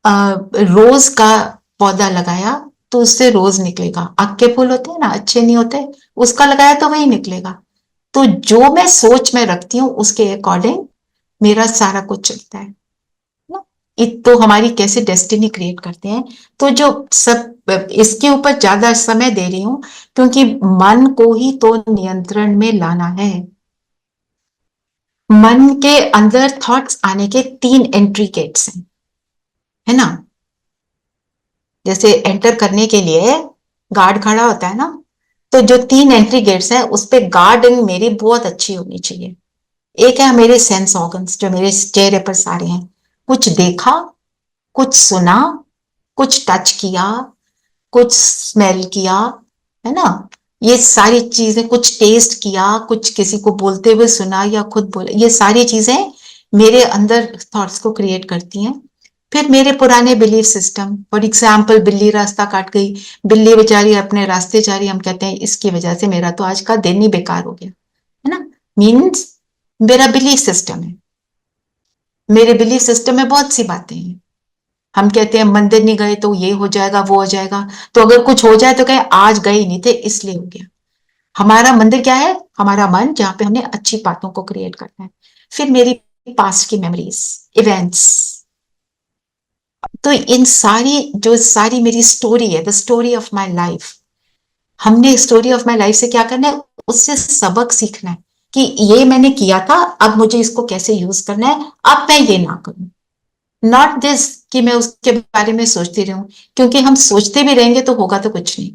रोज का पौधा लगाया, तो उससे रोज निकलेगा, आग के फूल होते हैं ना, अच्छे नहीं होते, उसका लगाया तो वही निकलेगा। तो जो मैं सोच में रखती हूँ, उसके अकॉर्डिंग मेरा सारा कुछ चलता है ना। तो हमारी कैसे डेस्टिनी क्रिएट करते हैं। तो जो सब इसके ऊपर ज्यादा समय दे रही हूं, क्योंकि मन को ही तो नियंत्रण में लाना है। मन के अंदर थॉट्स आने के 3 एंट्री गेट्स हैं, है ना। जैसे एंटर करने के लिए गार्ड खड़ा होता है ना, तो जो 3 एंट्री गेट्स हैं, उस पे गार्डिंग मेरी बहुत अच्छी होनी चाहिए। एक है मेरे सेंस ऑर्गन्स, जो मेरे चेहरे पर सारे हैं, कुछ देखा, कुछ सुना, कुछ टच किया, कुछ स्मेल किया, है ना, ये सारी चीजें, कुछ टेस्ट किया, कुछ किसी को बोलते हुए सुना या खुद बोले, ये सारी चीजें मेरे अंदर थॉट्स को क्रिएट करती हैं। फिर मेरे पुराने बिलीफ सिस्टम, फॉर एग्जाम्पल बिल्ली रास्ता काट गई, बिल्ली बेचारी अपने रास्ते जा रही, हम कहते हैं इसकी वजह से मेरा तो आज का दिन ही बेकार हो गया, है ना। मीन्स मेरा बिलीफ सिस्टम है, मेरे बिलीफ सिस्टम में बहुत सी बातें हैं। हम कहते हैं मंदिर नहीं गए तो ये हो जाएगा वो हो जाएगा, तो अगर कुछ हो जाए तो कहे आज गए नहीं थे इसलिए हो गया। हमारा मंदिर क्या है? हमारा मन, जहां पे हमने अच्छी बातों को क्रिएट करना है। फिर मेरी पास्ट की मेमोरीज, इवेंट्स, तो इन सारी मेरी स्टोरी है, the story of my life. हमने स्टोरी ऑफ माई लाइफ से क्या करना है? उससे सबक सीखना है कि ये मैंने किया था, अब मुझे इसको कैसे यूज करना है, अब मैं ये ना करूं। नॉट दिस कि मैं उसके बारे में सोचती रहूं, क्योंकि हम सोचते भी रहेंगे तो होगा तो कुछ नहीं।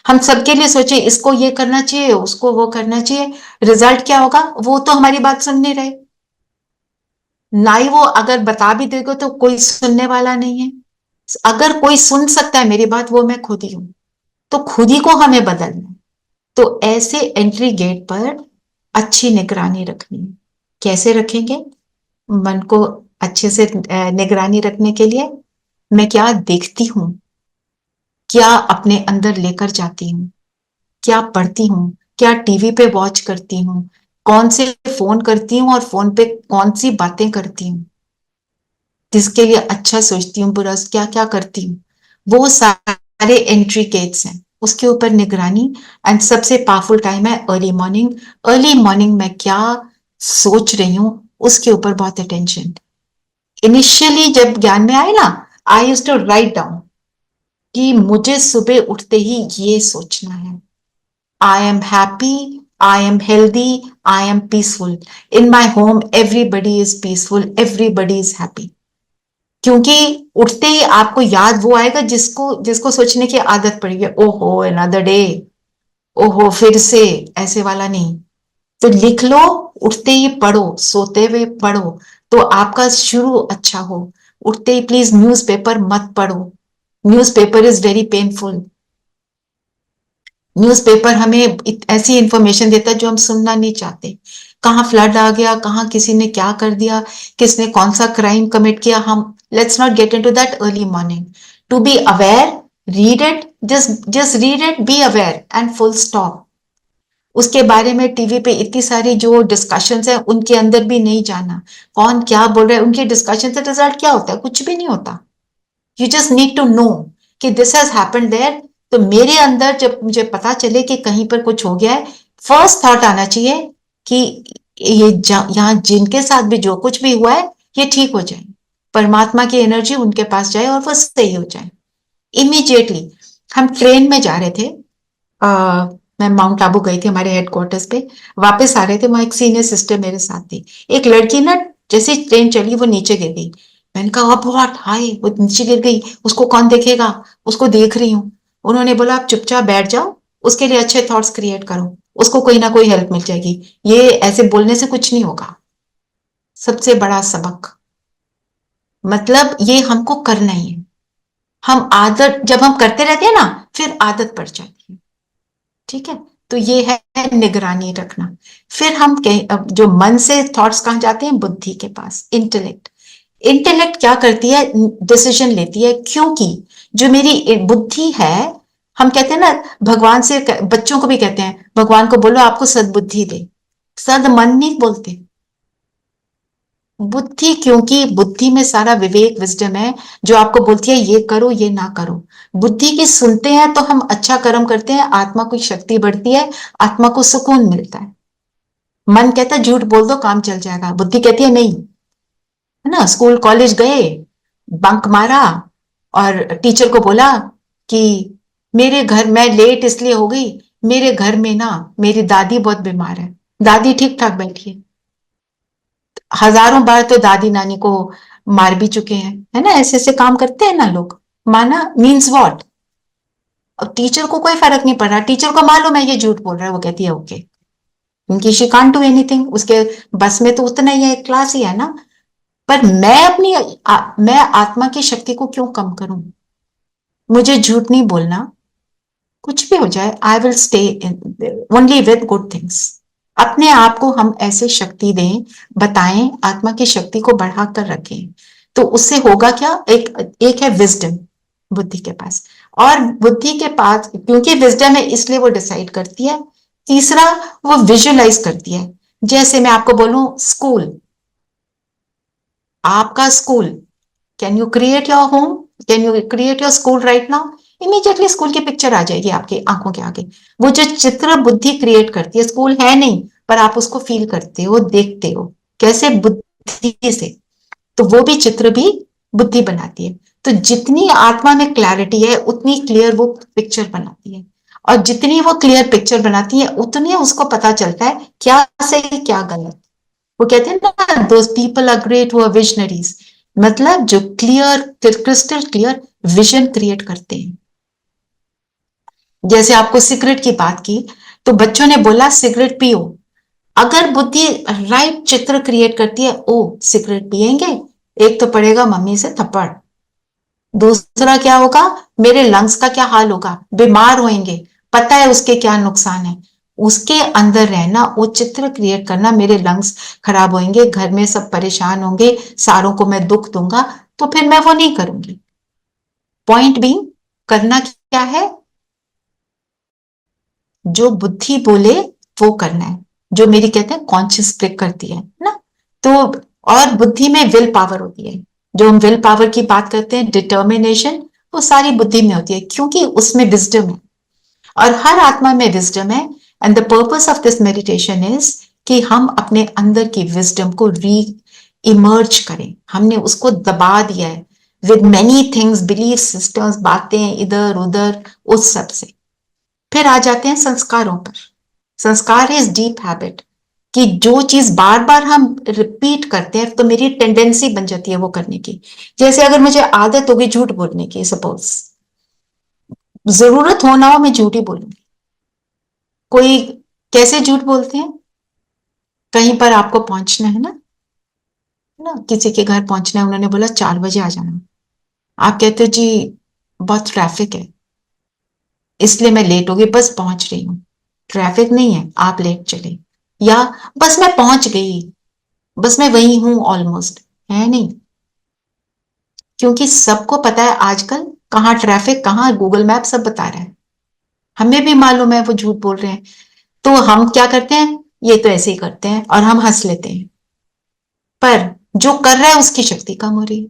हम सबके लिए सोचे इसको ये करना चाहिए, उसको वो करना चाहिए, रिजल्ट क्या होगा? वो तो हमारी बात सुन नहीं रहे, ना ही वो अगर बता भी देगा तो कोई सुनने वाला नहीं है। अगर कोई सुन सकता है मेरी बात, वो मैं खुद ही हूं, तो खुद ही को हमें बदलना है। तो ऐसे एंट्री गेट पर अच्छी निगरानी रखनी है। कैसे रखेंगे मन को अच्छे से? निगरानी रखने के लिए मैं क्या देखती हूं, क्या अपने अंदर लेकर जाती हूँ, क्या पढ़ती हूँ, क्या टीवी पे वॉच करती हूँ, कौन से फोन करती हूँ और फोन पे कौन सी बातें करती हूँ, जिसके लिए अच्छा सोचती हूँ, बुरा क्या क्या करती हूँ, वो सारे एंट्री गेट्स हैं, उसके ऊपर निगरानी। एंड सबसे पावरफुल टाइम है अर्ली मॉर्निंग। अर्ली मॉर्निंग में क्या सोच रही हूँ उसके ऊपर बहुत अटेंशन। इनिशियली जब ज्ञान में आए ना, I used to write down कि मुझे सुबह उठते ही ये सोचना है, I am happy, I am healthy, I am peaceful, in my home everybody is peaceful, everybody is happy. क्योंकि उठते ही आपको याद वो आएगा जिसको जिसको सोचने की आदत पड़ी है, ओहो अनदर डे, ओहो फिर से, ऐसे वाला नहीं। तो लिख लो, उठते ही पढ़ो, सोते हुए पढ़ो, तो आपका शुरू अच्छा हो। उठते ही प्लीज न्यूज़पेपर मत पढ़ो, newspaper is very painful. Newspaper हमें ऐसी इंफॉर्मेशन देता है जो हम सुनना नहीं चाहते। कहाँ फ्लड आ गया, कहाँ किसी ने क्या कर दिया, किसने कौन सा क्राइम कमिट किया, हम let's not get into that early morning. To be aware, read it, just read it, be aware and full stop. उसके बारे में टीवी पे इतनी सारी जो डिस्कशंस है उनके अंदर भी नहीं जाना, कौन क्या बोल रहा है, उनके डिस्कशन से रिजल्ट क्या होता है? कुछ भी नहीं होता। You just need to know कि दिस हैज हैपेंड देयर। तो मेरे अंदर जब मुझे पता चले कि कहीं पर कुछ हो गया है, फर्स्ट थॉट आना चाहिए कि ये यहाँ जिनके साथ भी जो कुछ भी हुआ है ये ठीक हो जाए, परमात्मा की एनर्जी उनके पास जाए और वो सही हो जाए इमीडिएटली। हम ट्रेन में जा रहे थे, मैं माउंट आबू गई थी हमारे हेडक्वार्टर्स पे, वापस आ रहे थे, वहां एक सीनियर सिस्टर मेरे साथ थी। एक लड़की ना जैसे ट्रेन चली वो नीचे गिर गई। मैंने कहा अब व्हाट, हाय वो नीचे गिर गई, उसको कौन देखेगा? उसको देख रही हूँ। उन्होंने बोला आप चुपचाप बैठ जाओ, उसके लिए अच्छे थॉट्स क्रिएट करो, उसको कोई ना कोई हेल्प मिल जाएगी, ये ऐसे बोलने से कुछ नहीं होगा। सबसे बड़ा सबक, मतलब ये हमको करना ही है। हम आदत जब हम करते रहते हैं ना, फिर आदत पड़ जाती है। ठीक है, तो ये है निगरानी रखना। फिर हम अब जो मन से थॉट्स कहाँ जाते हैं? बुद्धि के पास, इंटेलेक्ट। इंटेलेक्ट क्या करती है? डिसीजन लेती है, क्योंकि जो मेरी बुद्धि है, हम कहते हैं ना भगवान से, बच्चों को भी कहते हैं भगवान को बोलो आपको सद्बुद्धि दे, सद मन नहीं बोलते, बुद्धि, क्योंकि बुद्धि में सारा विवेक विजडम है जो आपको बोलती है ये करो ये ना करो। बुद्धि की सुनते हैं तो हम अच्छा कर्म करते हैं, आत्मा की शक्ति बढ़ती है, आत्मा को सुकून मिलता है। मन कहता है झूठ बोल दो काम चल जाएगा, बुद्धि कहती है नहीं, है ना। स्कूल कॉलेज गए, बंक मारा और टीचर को बोला कि मेरे घर मैं लेट इसलिए हो गई, मेरे घर में ना मेरी दादी बहुत बीमार है। दादी ठीक ठाक बैठी है, हजारों बार तो दादी नानी को मार भी चुके हैं, है ना, ऐसे ऐसे काम करते हैं ना लोग। माना मीन्स व्हाट? अब टीचर को कोई फर्क नहीं पड़ रहा, टीचर को मालूम है ये झूठ बोल रहा है, वो कहती है ओके, क्योंकि शी कांट डू एनीथिंग, उसके बस में तो उतना ही है, क्लास ही है ना। पर मैं आत्मा की शक्ति को क्यों कम करूं? मुझे झूठ नहीं बोलना, कुछ भी हो जाए I will stay only with good things. अपने आप को हम ऐसे शक्ति दें, बताएं, आत्मा की शक्ति को बढ़ाकर रखें। तो उससे होगा क्या, एक है विजडम बुद्धि के पास, और बुद्धि के पास क्योंकि विजडम है इसलिए वो डिसाइड करती है। तीसरा, वो विजुअलाइज करती है। जैसे मैं आपको बोलूं स्कूल, आपका school, can you create your home, can you create your school right now, immediately school की पिक्चर आ जाएगी आपकी आंखों के आगे। वो जो चित्र बुद्धि क्रिएट करती है, स्कूल है नहीं पर आप उसको फील करते हो, देखते हो, कैसे, बुद्धि से। तो वो भी चित्र भी बुद्धि बनाती है। तो जितनी आत्मा में क्लैरिटी है उतनी क्लियर वो पिक्चर बनाती है, और जितनी वो क्लियर पिक्चर बनाती है उतनी उसको पता चलता है क्या सही क्या गलत। वो कहते हैं ना, those people are great who are visionaries, मतलब जो clear, crystal clear vision create करते हैं। जैसे आपको सिगरेट की बात की, तो बच्चों ने बोला सिगरेट पियो, अगर बुद्धि राइट चित्र क्रिएट करती है, ओ सिगरेट पिएंगे, एक तो पड़ेगा मम्मी से थप्पड़, दूसरा क्या होगा, मेरे लंग्स का क्या हाल होगा, बीमार होंगे, पता है उसके क्या नुकसान है। उसके अंदर रहना, वो चित्र क्रिएट करना, मेरे लंग्स खराब होंगे, घर में सब परेशान होंगे, सारों को मैं दुख दूंगा, तो फिर मैं वो नहीं करूंगी। पॉइंट बी, करना क्या है, जो बुद्धि बोले वो करना है, जो मेरी कहते हैं कॉन्शियस क्लिक करती है ना। तो और बुद्धि में विल पावर होती है, जो हम विल पावर की बात करते हैं, डिटर्मिनेशन, वो सारी बुद्धि में होती है क्योंकि उसमें विजडम है, और हर आत्मा में विजडम है। And the purpose of this meditation is कि हम अपने अंदर की विजडम को री इमर्ज करें। हमने उसको दबा दिया है with many things, belief systems, बातें इधर उधर, उस सब से। फिर आ जाते हैं संस्कारों पर। संस्कार इज डीप हैबिट, कि जो चीज बार बार हम रिपीट करते हैं तो मेरी टेंडेंसी बन जाती है वो करने की। जैसे अगर मुझे आदत होगी झूठ बोलने की, सपोज जरूरत हो ना हो मैं झूठ ही बोलूंगी। कोई कैसे झूठ बोलते हैं, कहीं पर आपको पहुंचना है ना, किसी के घर पहुंचना है, उन्होंने बोला 4 बजे आ जाना, आप कहते हो जी बहुत ट्रैफिक है इसलिए मैं लेट हो गई, बस पहुंच रही हूँ, ट्रैफिक नहीं है आप लेट चले, या बस मैं पहुंच गई, बस मैं वही हूं ऑलमोस्ट, है नहीं। क्योंकि सबको पता है आजकल कहाँ ट्रैफिक, कहाँ गूगल मैप सब बता रहा है, हमें भी मालूम है वो झूठ बोल रहे हैं। तो हम क्या करते हैं, ये तो ऐसे ही करते हैं और हम हंस लेते हैं, पर जो कर रहा है उसकी शक्ति कम हो रही है।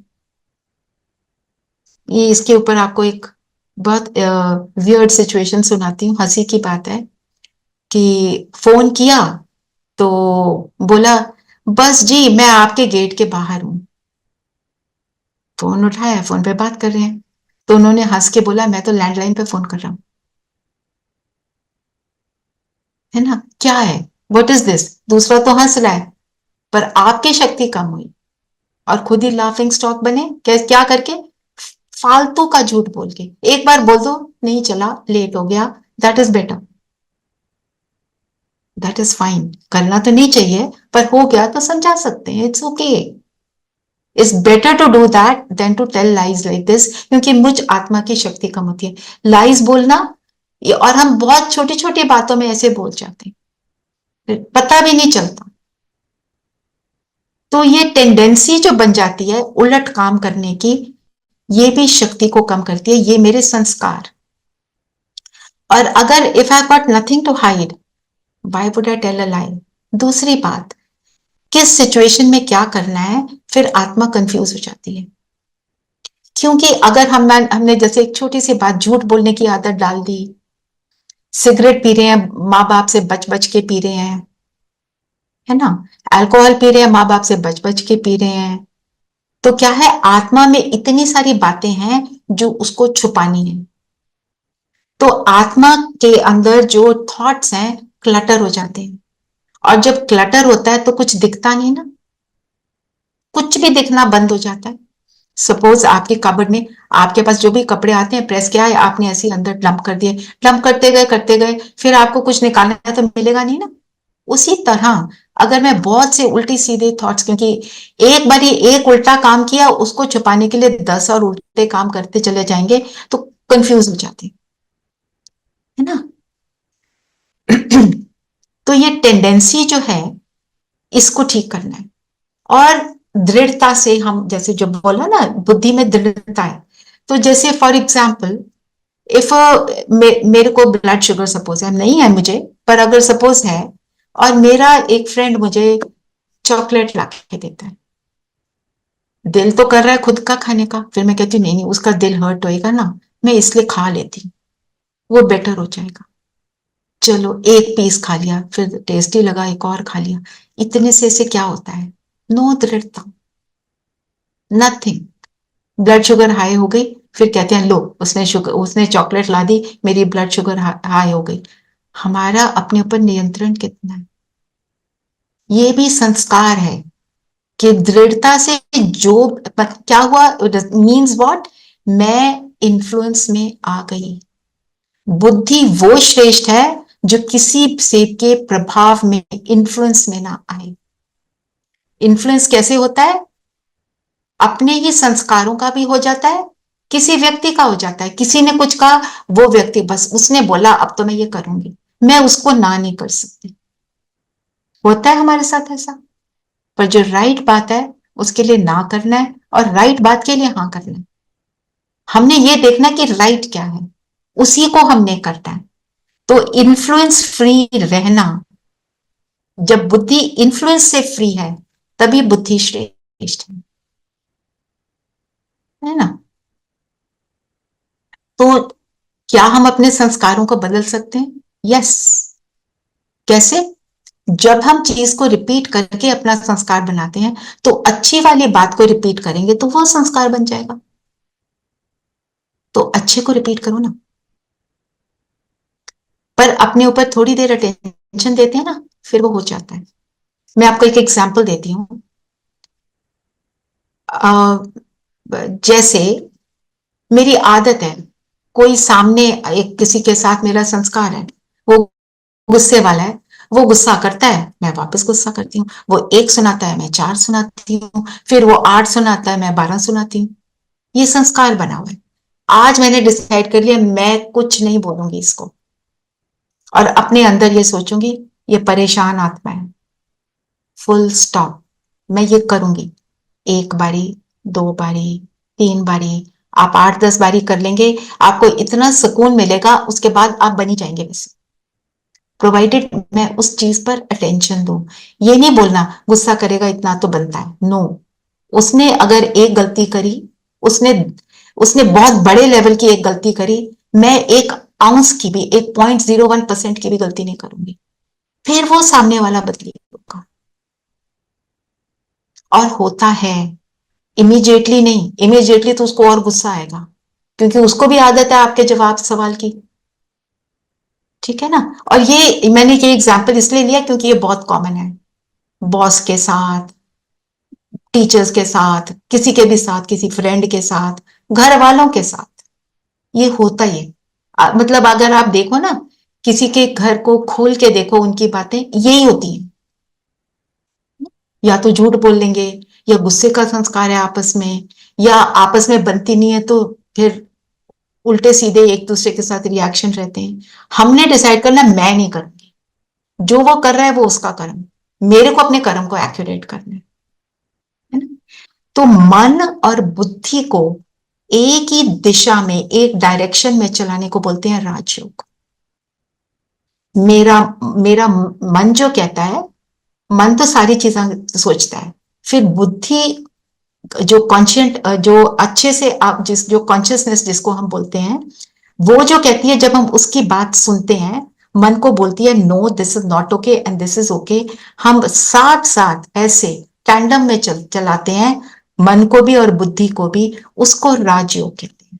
ये इसके ऊपर आपको एक बहुत वियर्ड सिचुएशन सुनाती हूँ, हंसी की बात है कि फोन किया तो बोला बस जी मैं आपके गेट के बाहर हूं। फोन उठाया, फोन पे बात कर रहे हैं, तो उन्होंने हंस के बोला मैं तो लैंडलाइन पे फोन कर रहा हूं, है ना, क्या है, व्हाट इज दिस। दूसरा तो हंस रहा है पर आपकी शक्ति कम हुई और खुद ही लाफिंग स्टॉक बने, क्या करके, फालतू का झूठ बोल के। एक बार बोल दो नहीं चला, लेट हो गया, that is better, that is fine, करना तो नहीं चाहिए पर हो गया तो समझा सकते हैं, it's okay. It's better to do that than to tell lies like this, क्योंकि मुझ आत्मा की शक्ति कम होती है लाइज बोलना, और हम बहुत छोटी छोटी बातों में ऐसे बोल जाते हैं, पता भी नहीं चलता। तो ये टेंडेंसी जो बन जाती है उलट काम करने की, ये भी शक्ति को कम करती है, ये मेरे संस्कार। और अगर if I got nothing to hide, why would I tell a lie. दूसरी बात, किस सिचुएशन में क्या करना है, फिर आत्मा कंफ्यूज हो जाती है। क्योंकि अगर हमने जैसे एक छोटी सी बात, झूठ बोलने की आदत डाल दी, सिगरेट पी रहे हैं माँ बाप से बच बच के पी रहे हैं, है ना, अल्कोहल पी रहे हैं माँ बाप से बच बच के पी रहे हैं, तो क्या है, आत्मा में इतनी सारी बातें हैं जो उसको छुपानी है। तो आत्मा के अंदर जो थॉट्स हैं क्लटर हो जाते हैं, और जब क्लटर होता है तो कुछ दिखता नहीं ना, कुछ भी दिखना बंद हो जाता है। सपोज आपके कबर्ड में आपके पास जो भी कपड़े आते हैं प्रेस किया है आपने, ऐसे अंदर डंप कर दिए, डंप करते गए फिर आपको कुछ निकालना है तो मिलेगा नहीं ना। उसी तरह अगर मैं बहुत से उल्टी सीधे थॉट्स, क्योंकि एक बारी एक उल्टा काम किया उसको छुपाने के लिए 10 और उल्टे काम करते चले जाएंगे तो कंफ्यूज हो जाते है ना। तो ये टेंडेंसी जो है इसको ठीक करना है। और दृढ़ता से हम, जैसे जो बोला ना बुद्धि में दृढ़ता है, तो जैसे फॉर एग्जाम्पल इफ मेरे को ब्लड शुगर सपोज है, नहीं है मुझे, पर अगर सपोज है, और मेरा एक फ्रेंड मुझे चॉकलेट ला के देता है, दिल तो कर रहा है खुद का खाने का, फिर मैं कहती हूँ नहीं नहीं, उसका दिल हर्ट होएगा ना, मैं इसलिए खा लेती हूँ, वो बेटर हो जाएगा। चलो एक पीस खा लिया, फिर टेस्टी लगा, एक और खा लिया, इतने से क्या होता है? नो दृढ़ता, नथिंग। ब्लड शुगर हाई हो गई, फिर कहते हैं लो उसने चॉकलेट ला दी, मेरी ब्लड शुगर हाई हो गई। हमारा अपने ऊपर नियंत्रण कितना है? ये भी संस्कार है कि दृढ़ता से जो क्या हुआ, मीन्स व्हाट, मैं इन्फ्लुएंस में आ गई। बुद्धि वो श्रेष्ठ है जो किसी से के प्रभाव में, इन्फ्लुएंस में ना आए। इन्फ्लुएंस कैसे होता है? अपने ही संस्कारों का भी हो जाता है, किसी व्यक्ति का हो जाता है, किसी ने कुछ कहा, वो व्यक्ति बस उसने बोला अब तो मैं ये करूंगी, मैं उसको ना नहीं कर सकती। होता है हमारे साथ ऐसा। पर जो राइट बात है उसके लिए ना करना है, और राइट बात के लिए हाँ करना है। हमने ये देखना कि राइट क्या है, उसी को हमने करना है। तो इन्फ्लुएंस फ्री रहना, जब बुद्धि इन्फ्लुएंस से फ्री है तभी बुद्धि श्रेष्ठ है ना। तो क्या हम अपने संस्कारों को बदल सकते हैं? यस। कैसे? जब हम चीज को रिपीट करके अपना संस्कार बनाते हैं, तो अच्छी वाली बात को रिपीट करेंगे तो वो संस्कार बन जाएगा। तो अच्छे को रिपीट करो ना, पर अपने ऊपर थोड़ी देर अटेंशन देते हैं ना, फिर वो हो जाता है। मैं आपको एक एग्जांपल देती हूँ। जैसे मेरी आदत है, कोई सामने एक किसी के साथ मेरा संस्कार है, वो गुस्से वाला है, वो गुस्सा करता है, मैं वापस गुस्सा करती हूँ। वो एक सुनाता है, मैं चार सुनाती हूँ, फिर वो 8 सुनाता है, मैं 12 सुनाती हूँ। ये संस्कार बना हुआ है। आज मैंने डिसाइड कर लिया मैं कुछ नहीं बोलूंगी इसको, और अपने अंदर ये सोचूंगी ये परेशान आत्मा है, फुल स्टॉप। मैं ये करूंगी, 1 बारी, 2 बारी, 3 बारी, आप 8-10 बारी कर लेंगे, आपको इतना सुकून मिलेगा, उसके बाद आप बनी जाएंगे वैसे, प्रोवाइडेड मैं उस चीज पर अटेंशन दूं। ये नहीं बोलना गुस्सा करेगा इतना तो बनता है, नो। उसने अगर एक गलती करी, उसने उसने बहुत बड़े लेवल की एक गलती करी, मैं 1 आउंस की भी, 1.01% की भी गलती नहीं करूंगी, फिर वो सामने वाला बदलेगा। और होता है, इमीडिएटली नहीं, इमीडिएटली तो उसको और गुस्सा आएगा, क्योंकि उसको भी आदत है आपके जवाब सवाल की। ठीक है ना। और ये मैंने ये एग्जाम्पल इसलिए लिया क्योंकि ये बहुत कॉमन है, बॉस के साथ, टीचर्स के साथ, किसी के भी साथ, किसी फ्रेंड के साथ, घर वालों के साथ, ये होता ही है। मतलब अगर आप देखो ना, किसी के घर को खोल के देखो, उनकी बातें यही होती हैं। या तो झूठ बोल लेंगे, या गुस्से का संस्कार है आपस में, या आपस में बनती नहीं है तो फिर उल्टे सीधे एक दूसरे के साथ रिएक्शन रहते हैं। हमने डिसाइड करना मैं नहीं करूंगी, जो वो कर रहा है वो उसका कर्म, मेरे को अपने कर्म को एक्यूरेट करना है ना। तो मन और बुद्धि को एक ही दिशा में, एक डायरेक्शन में चलाने को बोलते हैं राजयोग। मेरा मेरा मन जो कहता है, मन तो सारी चीजें सोचता है, फिर बुद्धि जो कॉन्शियंट, जो अच्छे से आप जो कॉन्शियसनेस जिसको हम बोलते हैं, वो जो कहती है, जब हम उसकी बात सुनते हैं, मन को बोलती है no this is not okay and this is okay. हम साथ साथ ऐसे टैंडम में चलाते हैं, मन को भी और बुद्धि को भी, उसको राजयोग कहते हैं।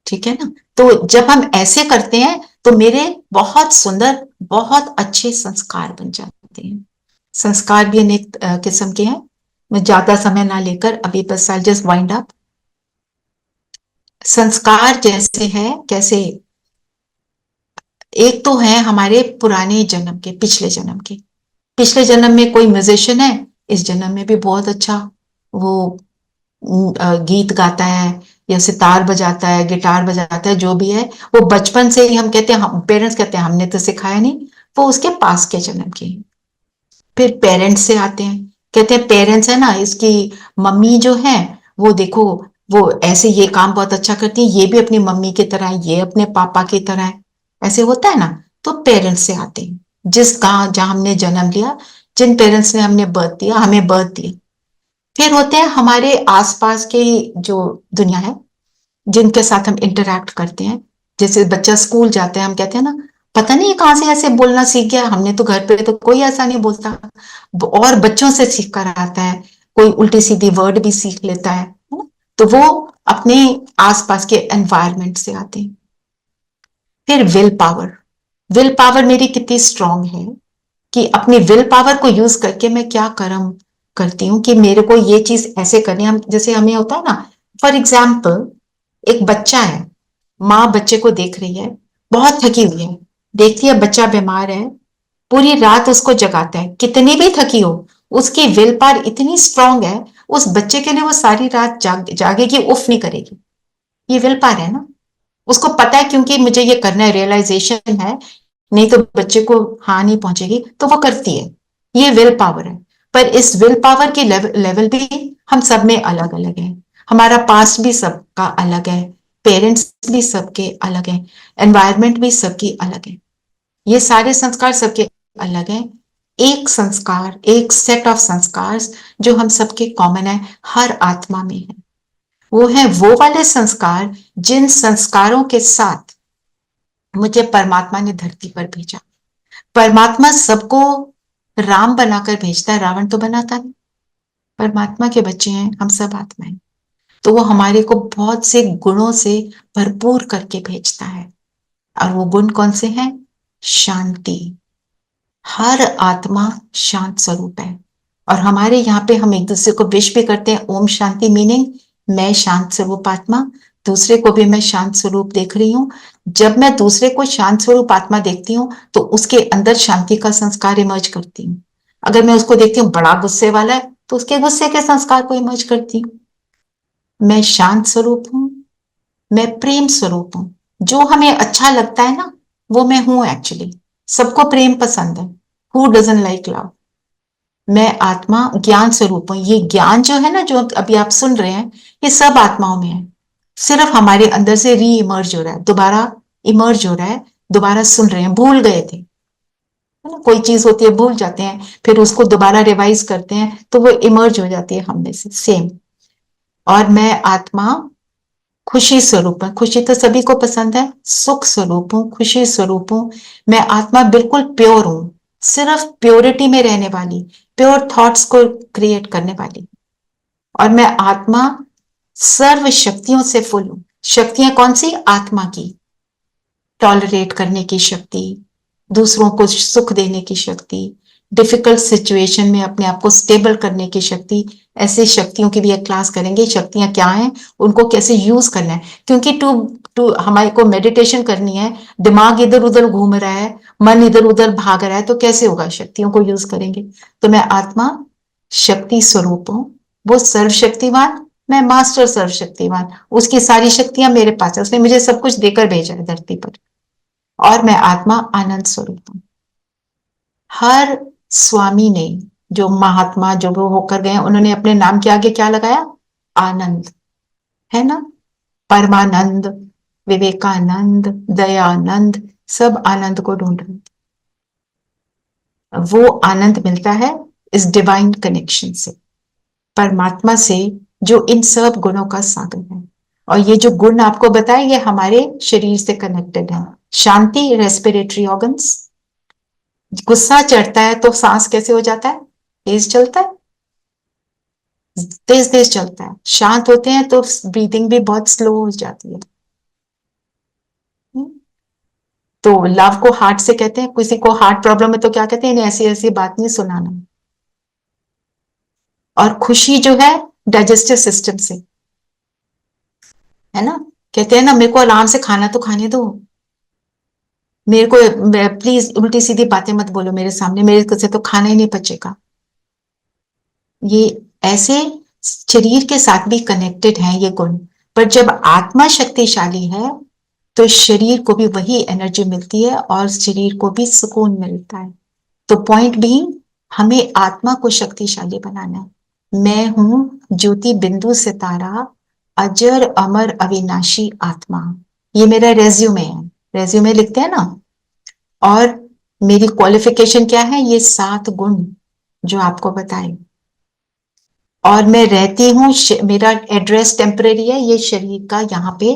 ठीक है ना। तो जब हम ऐसे करते हैं तो मेरे बहुत सुंदर, बहुत अच्छे संस्कार बन जाते हैं। संस्कार भी अनेक किस्म के हैं। मैं ज्यादा समय ना लेकर अभी बस आई जस्ट वाइंड अप। संस्कार जैसे है, कैसे, एक तो है हमारे पुराने जन्म के, पिछले जन्म के। पिछले जन्म में कोई म्यूजिशियन है, इस जन्म में भी बहुत अच्छा वो गीत गाता है, या सितार बजाता है, गिटार बजाता है, जो भी है, वो बचपन से ही हम कहते हैं, हम पेरेंट्स कहते हैं हमने तो सिखाया नहीं, वो उसके पास के जन्म की। फिर पेरेंट्स से आते हैं, कहते हैं पेरेंट्स है ना, इसकी मम्मी जो है वो देखो, वो ऐसे ये काम बहुत अच्छा करती है, ये भी अपनी मम्मी की तरह है, ये अपने पापा की तरह है, ऐसे होता है ना। तो पेरेंट्स से आते हैं, जिस गांव जहां हमने जन्म लिया, जिन पेरेंट्स ने हमने बर्थ दिया, हमें बर्थ दी। फिर होते हैं हमारे आसपास के जो दुनिया है, जिनके साथ हम इंटरैक्ट करते हैं। जैसे बच्चा स्कूल जाते हैं, हम कहते हैं ना, पता नहीं ये कहाँ से ऐसे बोलना सीख गया, हमने तो घर पे तो कोई ऐसा नहीं बोलता, और बच्चों से सीख कर आता है, कोई उल्टी सीधी वर्ड भी सीख लेता है ना? तो वो अपने आसपास के एनवायरनमेंट से आते हैं। फिर विल पावर मेरी कितनी स्ट्रांग है कि अपनी विल पावर को यूज करके मैं क्या कर्म करती हूँ कि मेरे को ये चीज ऐसे करनी है। हम जैसे हमें होता है ना, फॉर एग्जाम्पल एक बच्चा है, माँ बच्चे को देख रही है, बहुत थकी हुई है, देखती है बच्चा बीमार है, पूरी रात उसको जगाता है, कितनी भी थकी हो, उसकी विल पावर इतनी स्ट्रांग है, उस बच्चे के लिए वो सारी रात जागेगी, उफ नहीं करेगी। ये विल पावर है ना, उसको पता है क्योंकि मुझे ये करना है, रियलाइजेशन है, नहीं तो बच्चे को हानि पहुंचेगी, तो वो करती है। ये विल पावर है। पर इस विल पावर की लेवल भी हम सब में अलग अलग है, हमारा पास्ट भी सबका अलग है, पेरेंट्स भी सबके अलग है, एनवायरमेंट भी सबकी अलग है, ये सारे संस्कार सबके अलग हैं। एक संस्कार, एक सेट ऑफ संस्कार जो हम सबके कॉमन है, हर आत्मा में है, वो है वो वाले संस्कार जिन संस्कारों के साथ मुझे परमात्मा ने धरती पर भेजा। परमात्मा सबको राम बनाकर भेजता है, रावण तो बनाता नहीं। परमात्मा के बच्चे हैं हम, सब आत्माएं, तो वो हमारे को बहुत से गुणों से भरपूर करके भेजता है। और वो गुण कौन से हैं? शांति। हर आत्मा शांत स्वरूप है, और हमारे यहाँ पे हम एक दूसरे को विश भी करते हैं, ओम शांति, मीनिंग मैं शांत स्वरूप आत्मा, दूसरे को भी मैं शांत स्वरूप देख रही हूँ। जब मैं दूसरे को शांत स्वरूप आत्मा देखती हूँ तो उसके अंदर शांति का संस्कार इमर्ज करती हूँ। अगर मैं उसको देखती हूँ बड़ा गुस्से वाला है, तो उसके गुस्से के संस्कार को इमर्ज करती हूँ। मैं शांत स्वरूप हूँ, मैं प्रेम स्वरूप हूँ, जो हमें अच्छा लगता है ना वो मैं हूं एक्चुअली। सबको प्रेम पसंद है, हु डजंट लाइक लव। मैं आत्मा ज्ञान स्वरूप हूं। ये ज्ञान जो है ना, जो अभी आप सुन रहे हैं, ये सब आत्माओं में है, सिर्फ हमारे अंदर से री इमर्ज हो रहा है, दोबारा इमर्ज हो रहा है, दोबारा सुन रहे हैं। भूल गए थे, है ना, कोई चीज होती है भूल जाते हैं, फिर उसको दोबारा रिवाइज करते हैं तो वो इमर्ज हो जाती है हम में से, सेम। और मैं आत्मा खुशी स्वरूप है, खुशी तो सभी को पसंद है, सुख स्वरूप हूं, खुशी स्वरूप हूं। मैं आत्मा बिल्कुल प्योर हूं, सिर्फ प्योरिटी में रहने वाली, प्योर थॉट्स को क्रिएट करने वाली। और मैं आत्मा सर्व शक्तियों से फुल हूं। शक्तियां कौन सी? आत्मा की टॉलरेट करने की शक्ति, दूसरों को सुख देने की शक्ति, डिफिकल्ट सिचुएशन में अपने आप को स्टेबल करने की शक्ति। ऐसे शक्तियों की भी एक क्लास करेंगे, शक्तियां क्या हैं, उनको कैसे यूज करना है। क्योंकि टू टू हमारे को मेडिटेशन करनी है, दिमाग इधर उधर घूम रहा है, मन इधर उधर भाग रहा है, तो कैसे होगा? शक्तियों को यूज करेंगे। तो मैं आत्मा शक्ति स्वरूप हूं, वो सर्वशक्तिवान, मैं मास्टर सर्वशक्तिवान, उसकी सारी शक्तियां मेरे पास है, उसने मुझे सब कुछ देकर भेजा है धरती पर। और मैं आत्मा आनंद स्वरूप हूं। हर स्वामी ने, जो महात्मा जो वो होकर गए, उन्होंने अपने नाम के आगे क्या लगाया? आनंद, है ना। परमानंद, विवेकानंद, दयानंद, सब आनंद को ढूंढ रहे। वो आनंद मिलता है इस डिवाइन कनेक्शन से, परमात्मा से, जो इन सब गुणों का सागर है। और ये जो गुण आपको बताए, ये हमारे शरीर से कनेक्टेड है। शांति, रेस्पिरेटरी ऑर्गन्स। गुस्सा चढ़ता है तो सांस कैसे हो जाता है? तेज चलता है, तेज तेज चलता है। शांत होते हैं तो ब्रीदिंग भी बहुत स्लो हो जाती है। तो लव को हार्ट से कहते हैं, किसी को हार्ट प्रॉब्लम है तो क्या कहते हैं? इन्हें ऐसी ऐसी बात नहीं सुनाना। और खुशी जो है डाइजेस्टिव सिस्टम से, है ना। कहते हैं ना, मेरे को आराम से खाना तो खाने दो, मेरे को प्लीज उल्टी सीधी बातें मत बोलो मेरे सामने, मेरे से तो खाना ही नहीं पचेगा। ये ऐसे शरीर के साथ भी कनेक्टेड है ये गुण। पर जब आत्मा शक्तिशाली है तो शरीर को भी वही एनर्जी मिलती है और शरीर को भी सुकून मिलता है। तो पॉइंट भी, हमें आत्मा को शक्तिशाली बनाना है। मैं हूं ज्योति बिंदु सितारा, अजर अमर अविनाशी आत्मा। ये मेरा रेज्यूमे है, रेज्यूमे लिखते हैं ना। और मेरी क्वालिफिकेशन क्या है? ये 7 गुण जो आपको बताए। और मैं रहती हूँ, मेरा एड्रेस टेम्परेरी है, ये शरीर का यहाँ पे,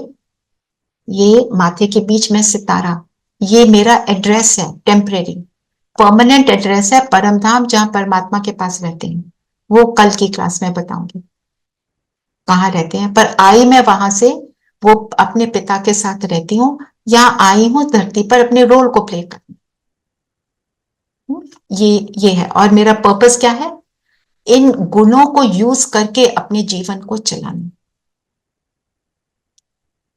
ये माथे के बीच में सितारा, ये मेरा एड्रेस है टेम्परेरी। परमानेंट एड्रेस है परमधाम, जहां परमात्मा के पास रहते हैं। वो कल की क्लास में बताऊंगी कहाँ रहते हैं। पर आई मैं वहां से, वो अपने पिता के साथ रहती हूँ। यहाँ आई हूं धरती पर अपने रोल को प्ले करने। ये है। और मेरा पर्पस क्या है? इन गुणों को यूज करके अपने जीवन को चलाना।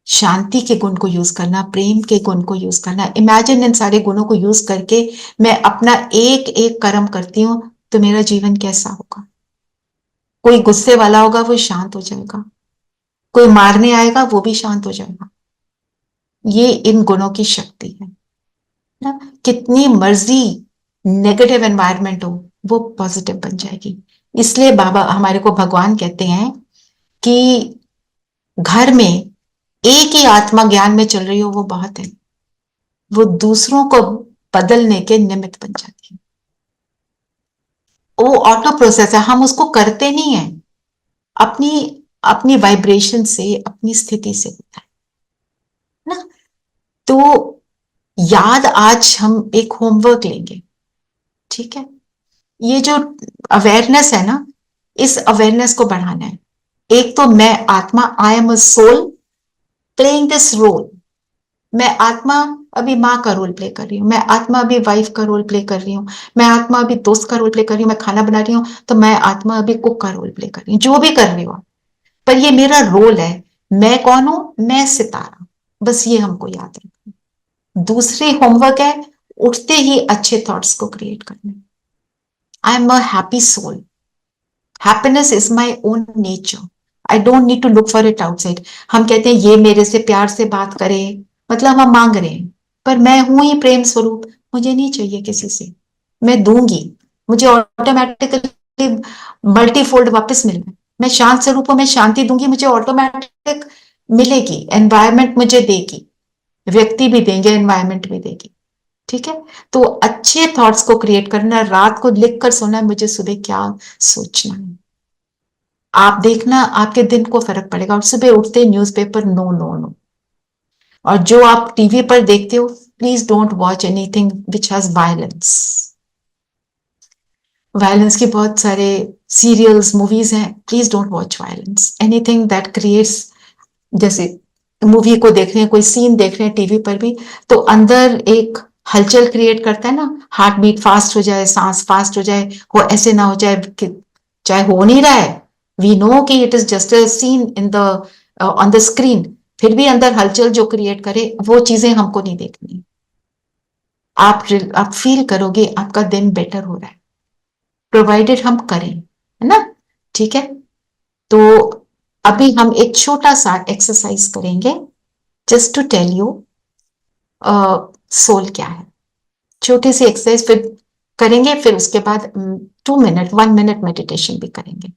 शांति के गुण को यूज करना, प्रेम के गुण को यूज करना। इमेजिन इन सारे गुणों को यूज करके मैं अपना एक एक कर्म करती हूं, तो मेरा जीवन कैसा होगा? कोई गुस्से वाला होगा, वो शांत हो जाएगा। कोई मारने आएगा, वो भी शांत हो जाएगा। ये इन गुणों की शक्ति है ना। कितनी मर्जी नेगेटिव एनवायरनमेंट हो, वो पॉजिटिव बन जाएगी। इसलिए बाबा हमारे को, भगवान कहते हैं कि घर में एक ही आत्मा ज्ञान में चल रही हो, वो बहुत है। वो दूसरों को बदलने के निमित्त बन जाती है। वो ऑटो प्रोसेस है, हम उसको करते नहीं है। अपनी अपनी वाइब्रेशन से, अपनी स्थिति से होता है ना। तो याद, आज हम एक होमवर्क लेंगे, ठीक है? ये जो अवेयरनेस है ना, इस अवेयरनेस को बढ़ाना है। एक तो मैं आत्मा, I am a soul playing this role. मैं आत्मा अभी माँ का रोल प्ले कर रही हूँ, मैं आत्मा अभी वाइफ का रोल प्ले कर रही हूँ, मैं आत्मा अभी दोस्त का रोल प्ले कर रही हूँ, मैं खाना बना रही हूँ तो मैं आत्मा अभी कुक का रोल प्ले कर रही हूँ। जो भी कर रही हूँ, पर ये मेरा रोल है। मैं कौन हूं? मैं सितारा। बस ये हमको याद रखना। दूसरी होमवर्क है, उठते ही अच्छे थॉट्स को क्रिएट करना। I am a happy soul, happiness is my own nature, I don't need to look for it outside. हम कहते हैं ये मेरे से प्यार से बात करे, मतलब हम मांग रहे हैं। पर मैं हूं ही प्रेम स्वरूप, मुझे नहीं चाहिए किसी से। मैं दूंगी, मुझे ऑटोमेटिकली मल्टीफोल्ड वापस मिलना है। मैं शांत स्वरूप हूं, मैं शांति दूंगी, मुझे ऑटोमेटिक मिलेगी। एनवायरमेंट मुझे देगी, व्यक्ति भी देंगे, एनवायरमेंट भी देगी। ठीक है? तो अच्छे थॉट्स को क्रिएट करना, रात को लिख कर सोना है मुझे सुबह क्या सोचना है। आप देखना, आपके दिन को फर्क पड़ेगा। और सुबह उठते न्यूज़पेपर, नो नो नो। और जो आप टीवी पर देखते हो, please don't watch anything which has violence. Violence के बहुत सारे सीरियल्स, मूवीज हैं। Please don't watch violence, anything that creates. जैसे मूवी को देख रहे हैं, कोई सीन देख रहे हैं टीवी पर भी, तो अंदर एक हलचल क्रिएट करता है ना। हार्ट बीट फास्ट हो जाए, सांस फास्ट हो जाए, वो ऐसे ना हो जाए कि चाहे हो नहीं रहा है, वी नो कि it is just a seen in the on the screen, फिर भी अंदर हलचल जो क्रिएट करे, वो चीजें हमको नहीं देखनी। आप फील करोगे आपका दिन बेटर हो रहा है, प्रोवाइडेड हम करें, है ना। ठीक है? तो अभी हम एक छोटा सा एक्सरसाइज करेंगे, just to tell you soul क्या है। छोटी सी एक्सरसाइज फिर करेंगे, फिर उसके बाद 2 मिनट 1 मिनट मेडिटेशन भी करेंगे।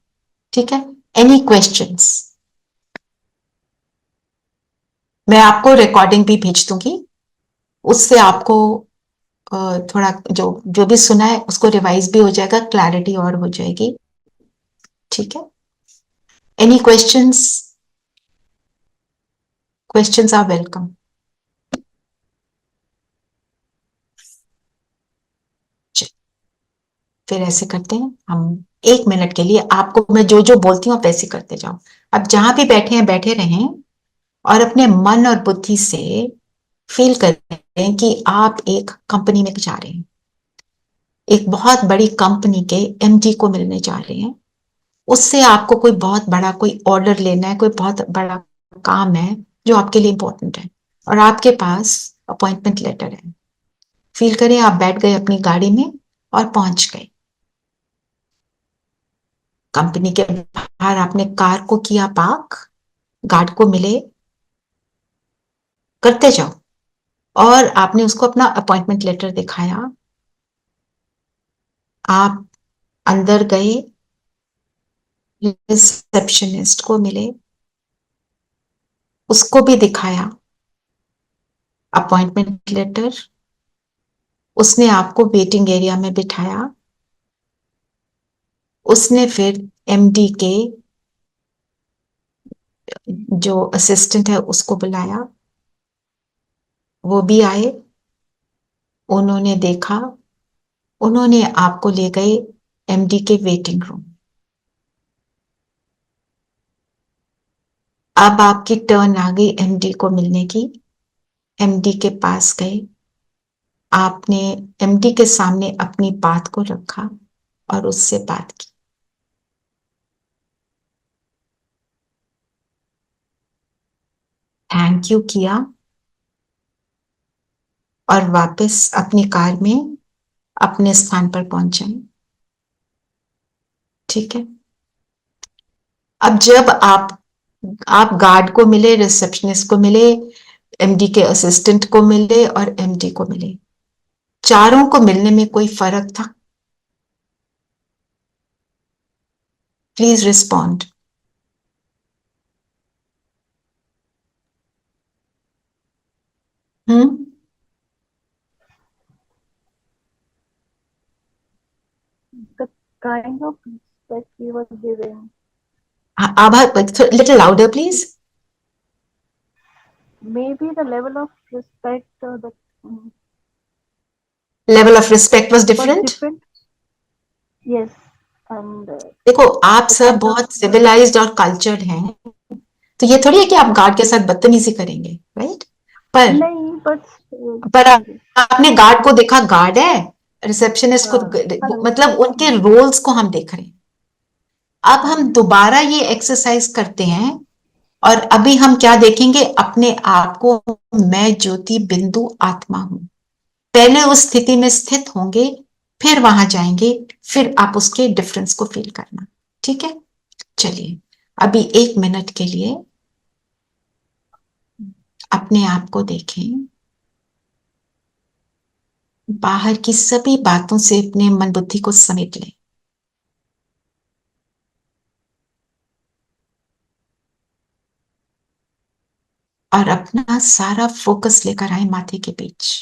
ठीक है? Any questions? मैं आपको रिकॉर्डिंग भी भेज दूंगी, उससे आपको थोड़ा जो जो भी सुना है उसको रिवाइज भी हो जाएगा, क्लैरिटी और हो जाएगी। ठीक है? Any questions? Questions are welcome. फिर ऐसे करते हैं हम, 1 मिनट के लिए आपको मैं जो जो बोलती हूँ आप वैसे करते जाओ। अब जहां भी बैठे हैं बैठे रहें, और अपने मन और बुद्धि से फील करें कि आप एक कंपनी में जा रहे हैं, एक बहुत बड़ी कंपनी के एमडी को मिलने जा रहे हैं। उससे आपको कोई बहुत बड़ा कोई ऑर्डर लेना है, कोई बहुत बड़ा काम है जो आपके लिए इंपॉर्टेंट है, और आपके पास अपॉइंटमेंट लेटर है। फील करें आप बैठ गए अपनी गाड़ी में और पहुंच गए कंपनी के बाहर। आपने कार को किया पार्क, गार्ड को मिले, करते जाओ, और आपने उसको अपना अपॉइंटमेंट लेटर दिखाया। आप अंदर गए, रिसेप्शनिस्ट को मिले, उसको भी दिखाया अपॉइंटमेंट लेटर, उसने आपको वेटिंग एरिया में बिठाया, उसने फिर एमडी के जो असिस्टेंट है उसको बुलाया, वो भी आए, उन्होंने देखा, उन्होंने आपको ले गए एमडी के वेटिंग रूम। अब आपकी टर्न आ गई एमडी को मिलने की। एमडी के पास गए, आपने एमडी के सामने अपनी बात को रखा और उससे बात की। थैंक यू किया और वापस अपनी कार में अपने स्थान पर पहुंचे। ठीक है। अब जब आप गार्ड को मिले, रिसेप्शनिस्ट को मिले, एमडी के असिस्टेंट को मिले और एमडी को मिले, चारों को मिलने में कोई फर्क था? Please respond. Hmm. The kind of respect he was giving. Abha, little louder please. Maybe the level of respect that level of respect was was different. different. Yes, and देखो, आप the सब kind of बहुत civilised और cultured हैं, तो ये थोड़ी है कि आप गार्ड के साथ बदतमीजी करेंगे, राइट? पर नहीं, but पर आपने गार्ड को देखा, गार्ड है, रिसेप्शनिस्ट को, hello. मतलब उनके रोल्स को हम देख रहे हैं। अब हम दोबारा ये एक्सरसाइज करते हैं और अभी हम क्या देखेंगे? अपने आप को मैं ज्योति बिंदु आत्मा हूं। पहले उस स्थिति में स्थित होंगे, फिर वहां जाएंगे, फिर आप उसके डिफरेंस को फील करना। ठीक है, चलिए अभी 1 मिनट के लिए अपने आप को देखें, बाहर की सभी बातों से अपने मन बुद्धि को समेट लें। और अपना सारा फोकस लेकर आए माथे के बीच।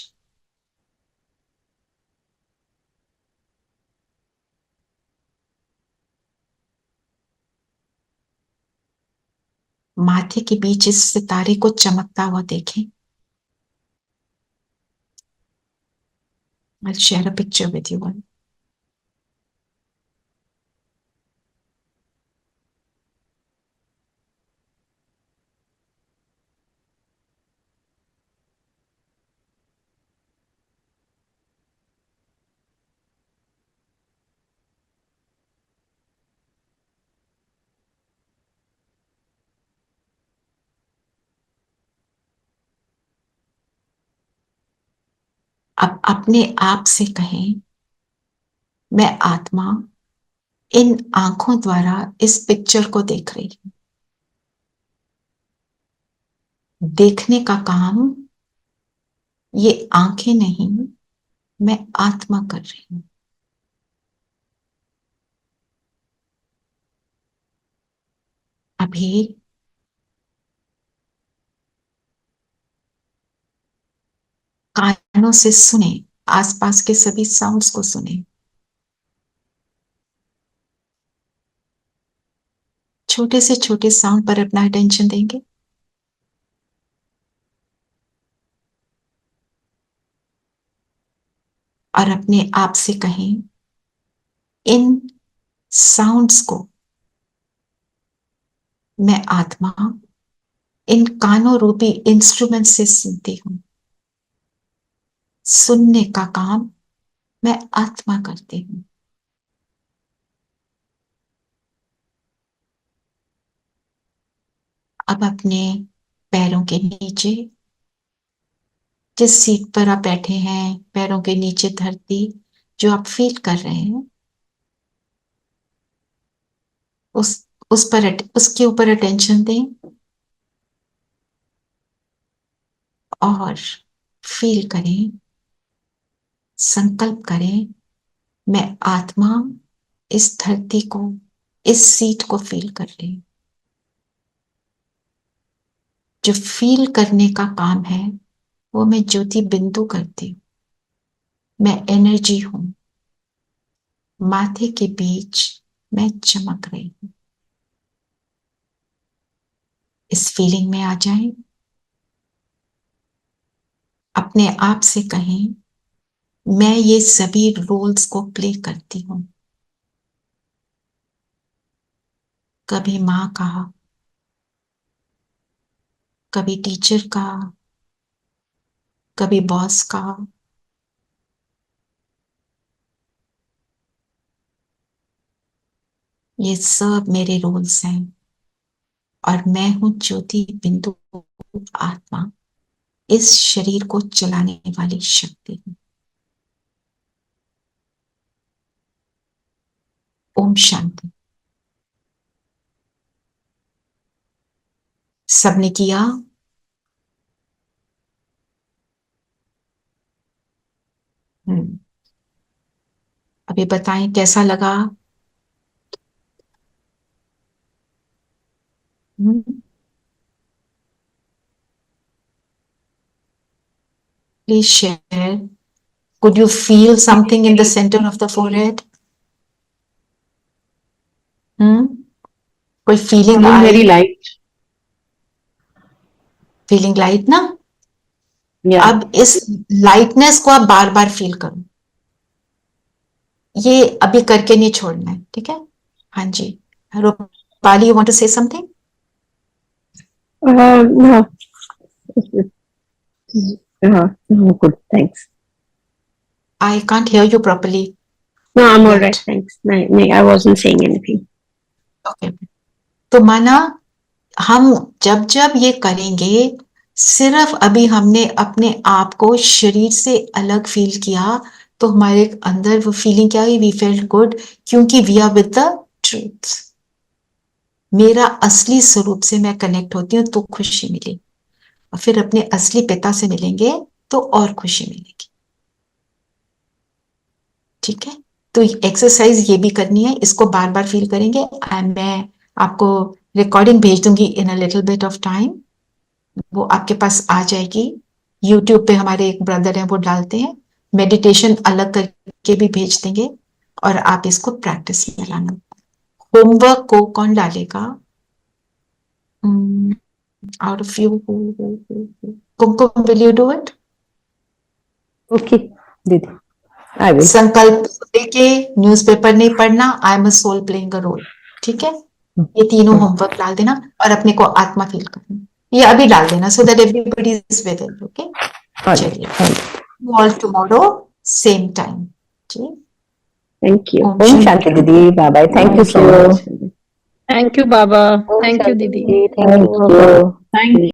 माथे के बीच इस सितारे को चमकता हुआ देखें। I'll share a picture with you all. अब अपने आप से कहें, मैं आत्मा इन आंखों द्वारा इस पिक्चर को देख रही हूं। देखने का काम ये आंखें नहीं, मैं आत्मा कर रही हूं। अभी कानों से सुने, आसपास के सभी साउंड्स को सुने। छोटे से छोटे साउंड पर अपना अटेंशन देंगे। और अपने आप से कहें, इन साउंड्स को मैं आत्मा इन कानों रूपी इंस्ट्रूमेंट से सुनती हूं। सुनने का काम मैं आत्मा करती हूं। अब अपने पैरों के नीचे, जिस सीट पर आप बैठे हैं, पैरों के नीचे धरती जो आप फील कर रहे हैं, उस पर उसके ऊपर अटेंशन दें और फील करें, संकल्प करें, मैं आत्मा इस धरती को, इस सीट को फील कर रही हूं। जो फील करने का काम है वो मैं ज्योति बिंदु करती हूं। मैं एनर्जी हूं, माथे के बीच मैं चमक रही हूं। इस फीलिंग में आ जाएं। अपने आप से कहें, मैं ये सभी रोल्स को प्ले करती हूं। कभी मां का, कभी टीचर का, कभी बॉस का, ये सब मेरे रोल्स हैं। और मैं हूं ज्योति बिंदु आत्मा, इस शरीर को चलाने वाली शक्ति हूं। ओम शांति। सबने किया? अभी बताएं कैसा लगा? Please share. Could you feel something in the center of the forehead? कोई फीलिंग आई? Very light. फीलिंग लाइट ना? Yeah. अब इस लाइटनेस को आप बार बार फील करो। ये अभी करके नहीं छोड़ना है, ठीक है? हाँ जी। Rupali, you want to say something? No. No, good, thanks. I can't hear you properly. No, I'm all Yet. right, thanks. No, I wasn't saying anything. Okay. तो माना हम जब जब ये करेंगे, सिर्फ अभी हमने अपने आप को शरीर से अलग फील किया, तो हमारे अंदर वो फीलिंग क्या हुई? वी फेल्ट गुड, क्योंकि we are with the truth. मेरा असली स्वरूप से मैं कनेक्ट होती हूँ तो खुशी मिलेगी, और फिर अपने असली पिता से मिलेंगे तो और खुशी मिलेगी। ठीक है? तो एक्सरसाइज ये भी करनी है, इसको बार बार फील करेंगे। एंड मैं आपको रिकॉर्डिंग भेज दूंगी in a little bit of time, वो आपके पास आ जाएगी। यूट्यूब पे हमारे एक ब्रदर हैं, वो डालते हैं, मेडिटेशन अलग करके भी भेज देंगे, और आप इसको प्रैक्टिस में लाना। होमवर्क को कौन डालेगा? Out of you, Kumkum, will you do it? Okay दीदी, आई विल। संकल्प लेके न्यूज़पेपर नहीं पढ़ना, I am a soul playing a role. ठीक है? ये तीनों होमवर्क डाल देना और अपने को आत्मा फील करना। ये अभी डाल देना, so that everybody is with it. Okay, चलिए, ऑल टुमारो सेम टाइम जी। Thank you. ओम शांति Didi, bye bye, thank you so much. Thank you, Baba. Thank you, Didi. Thank you. Thank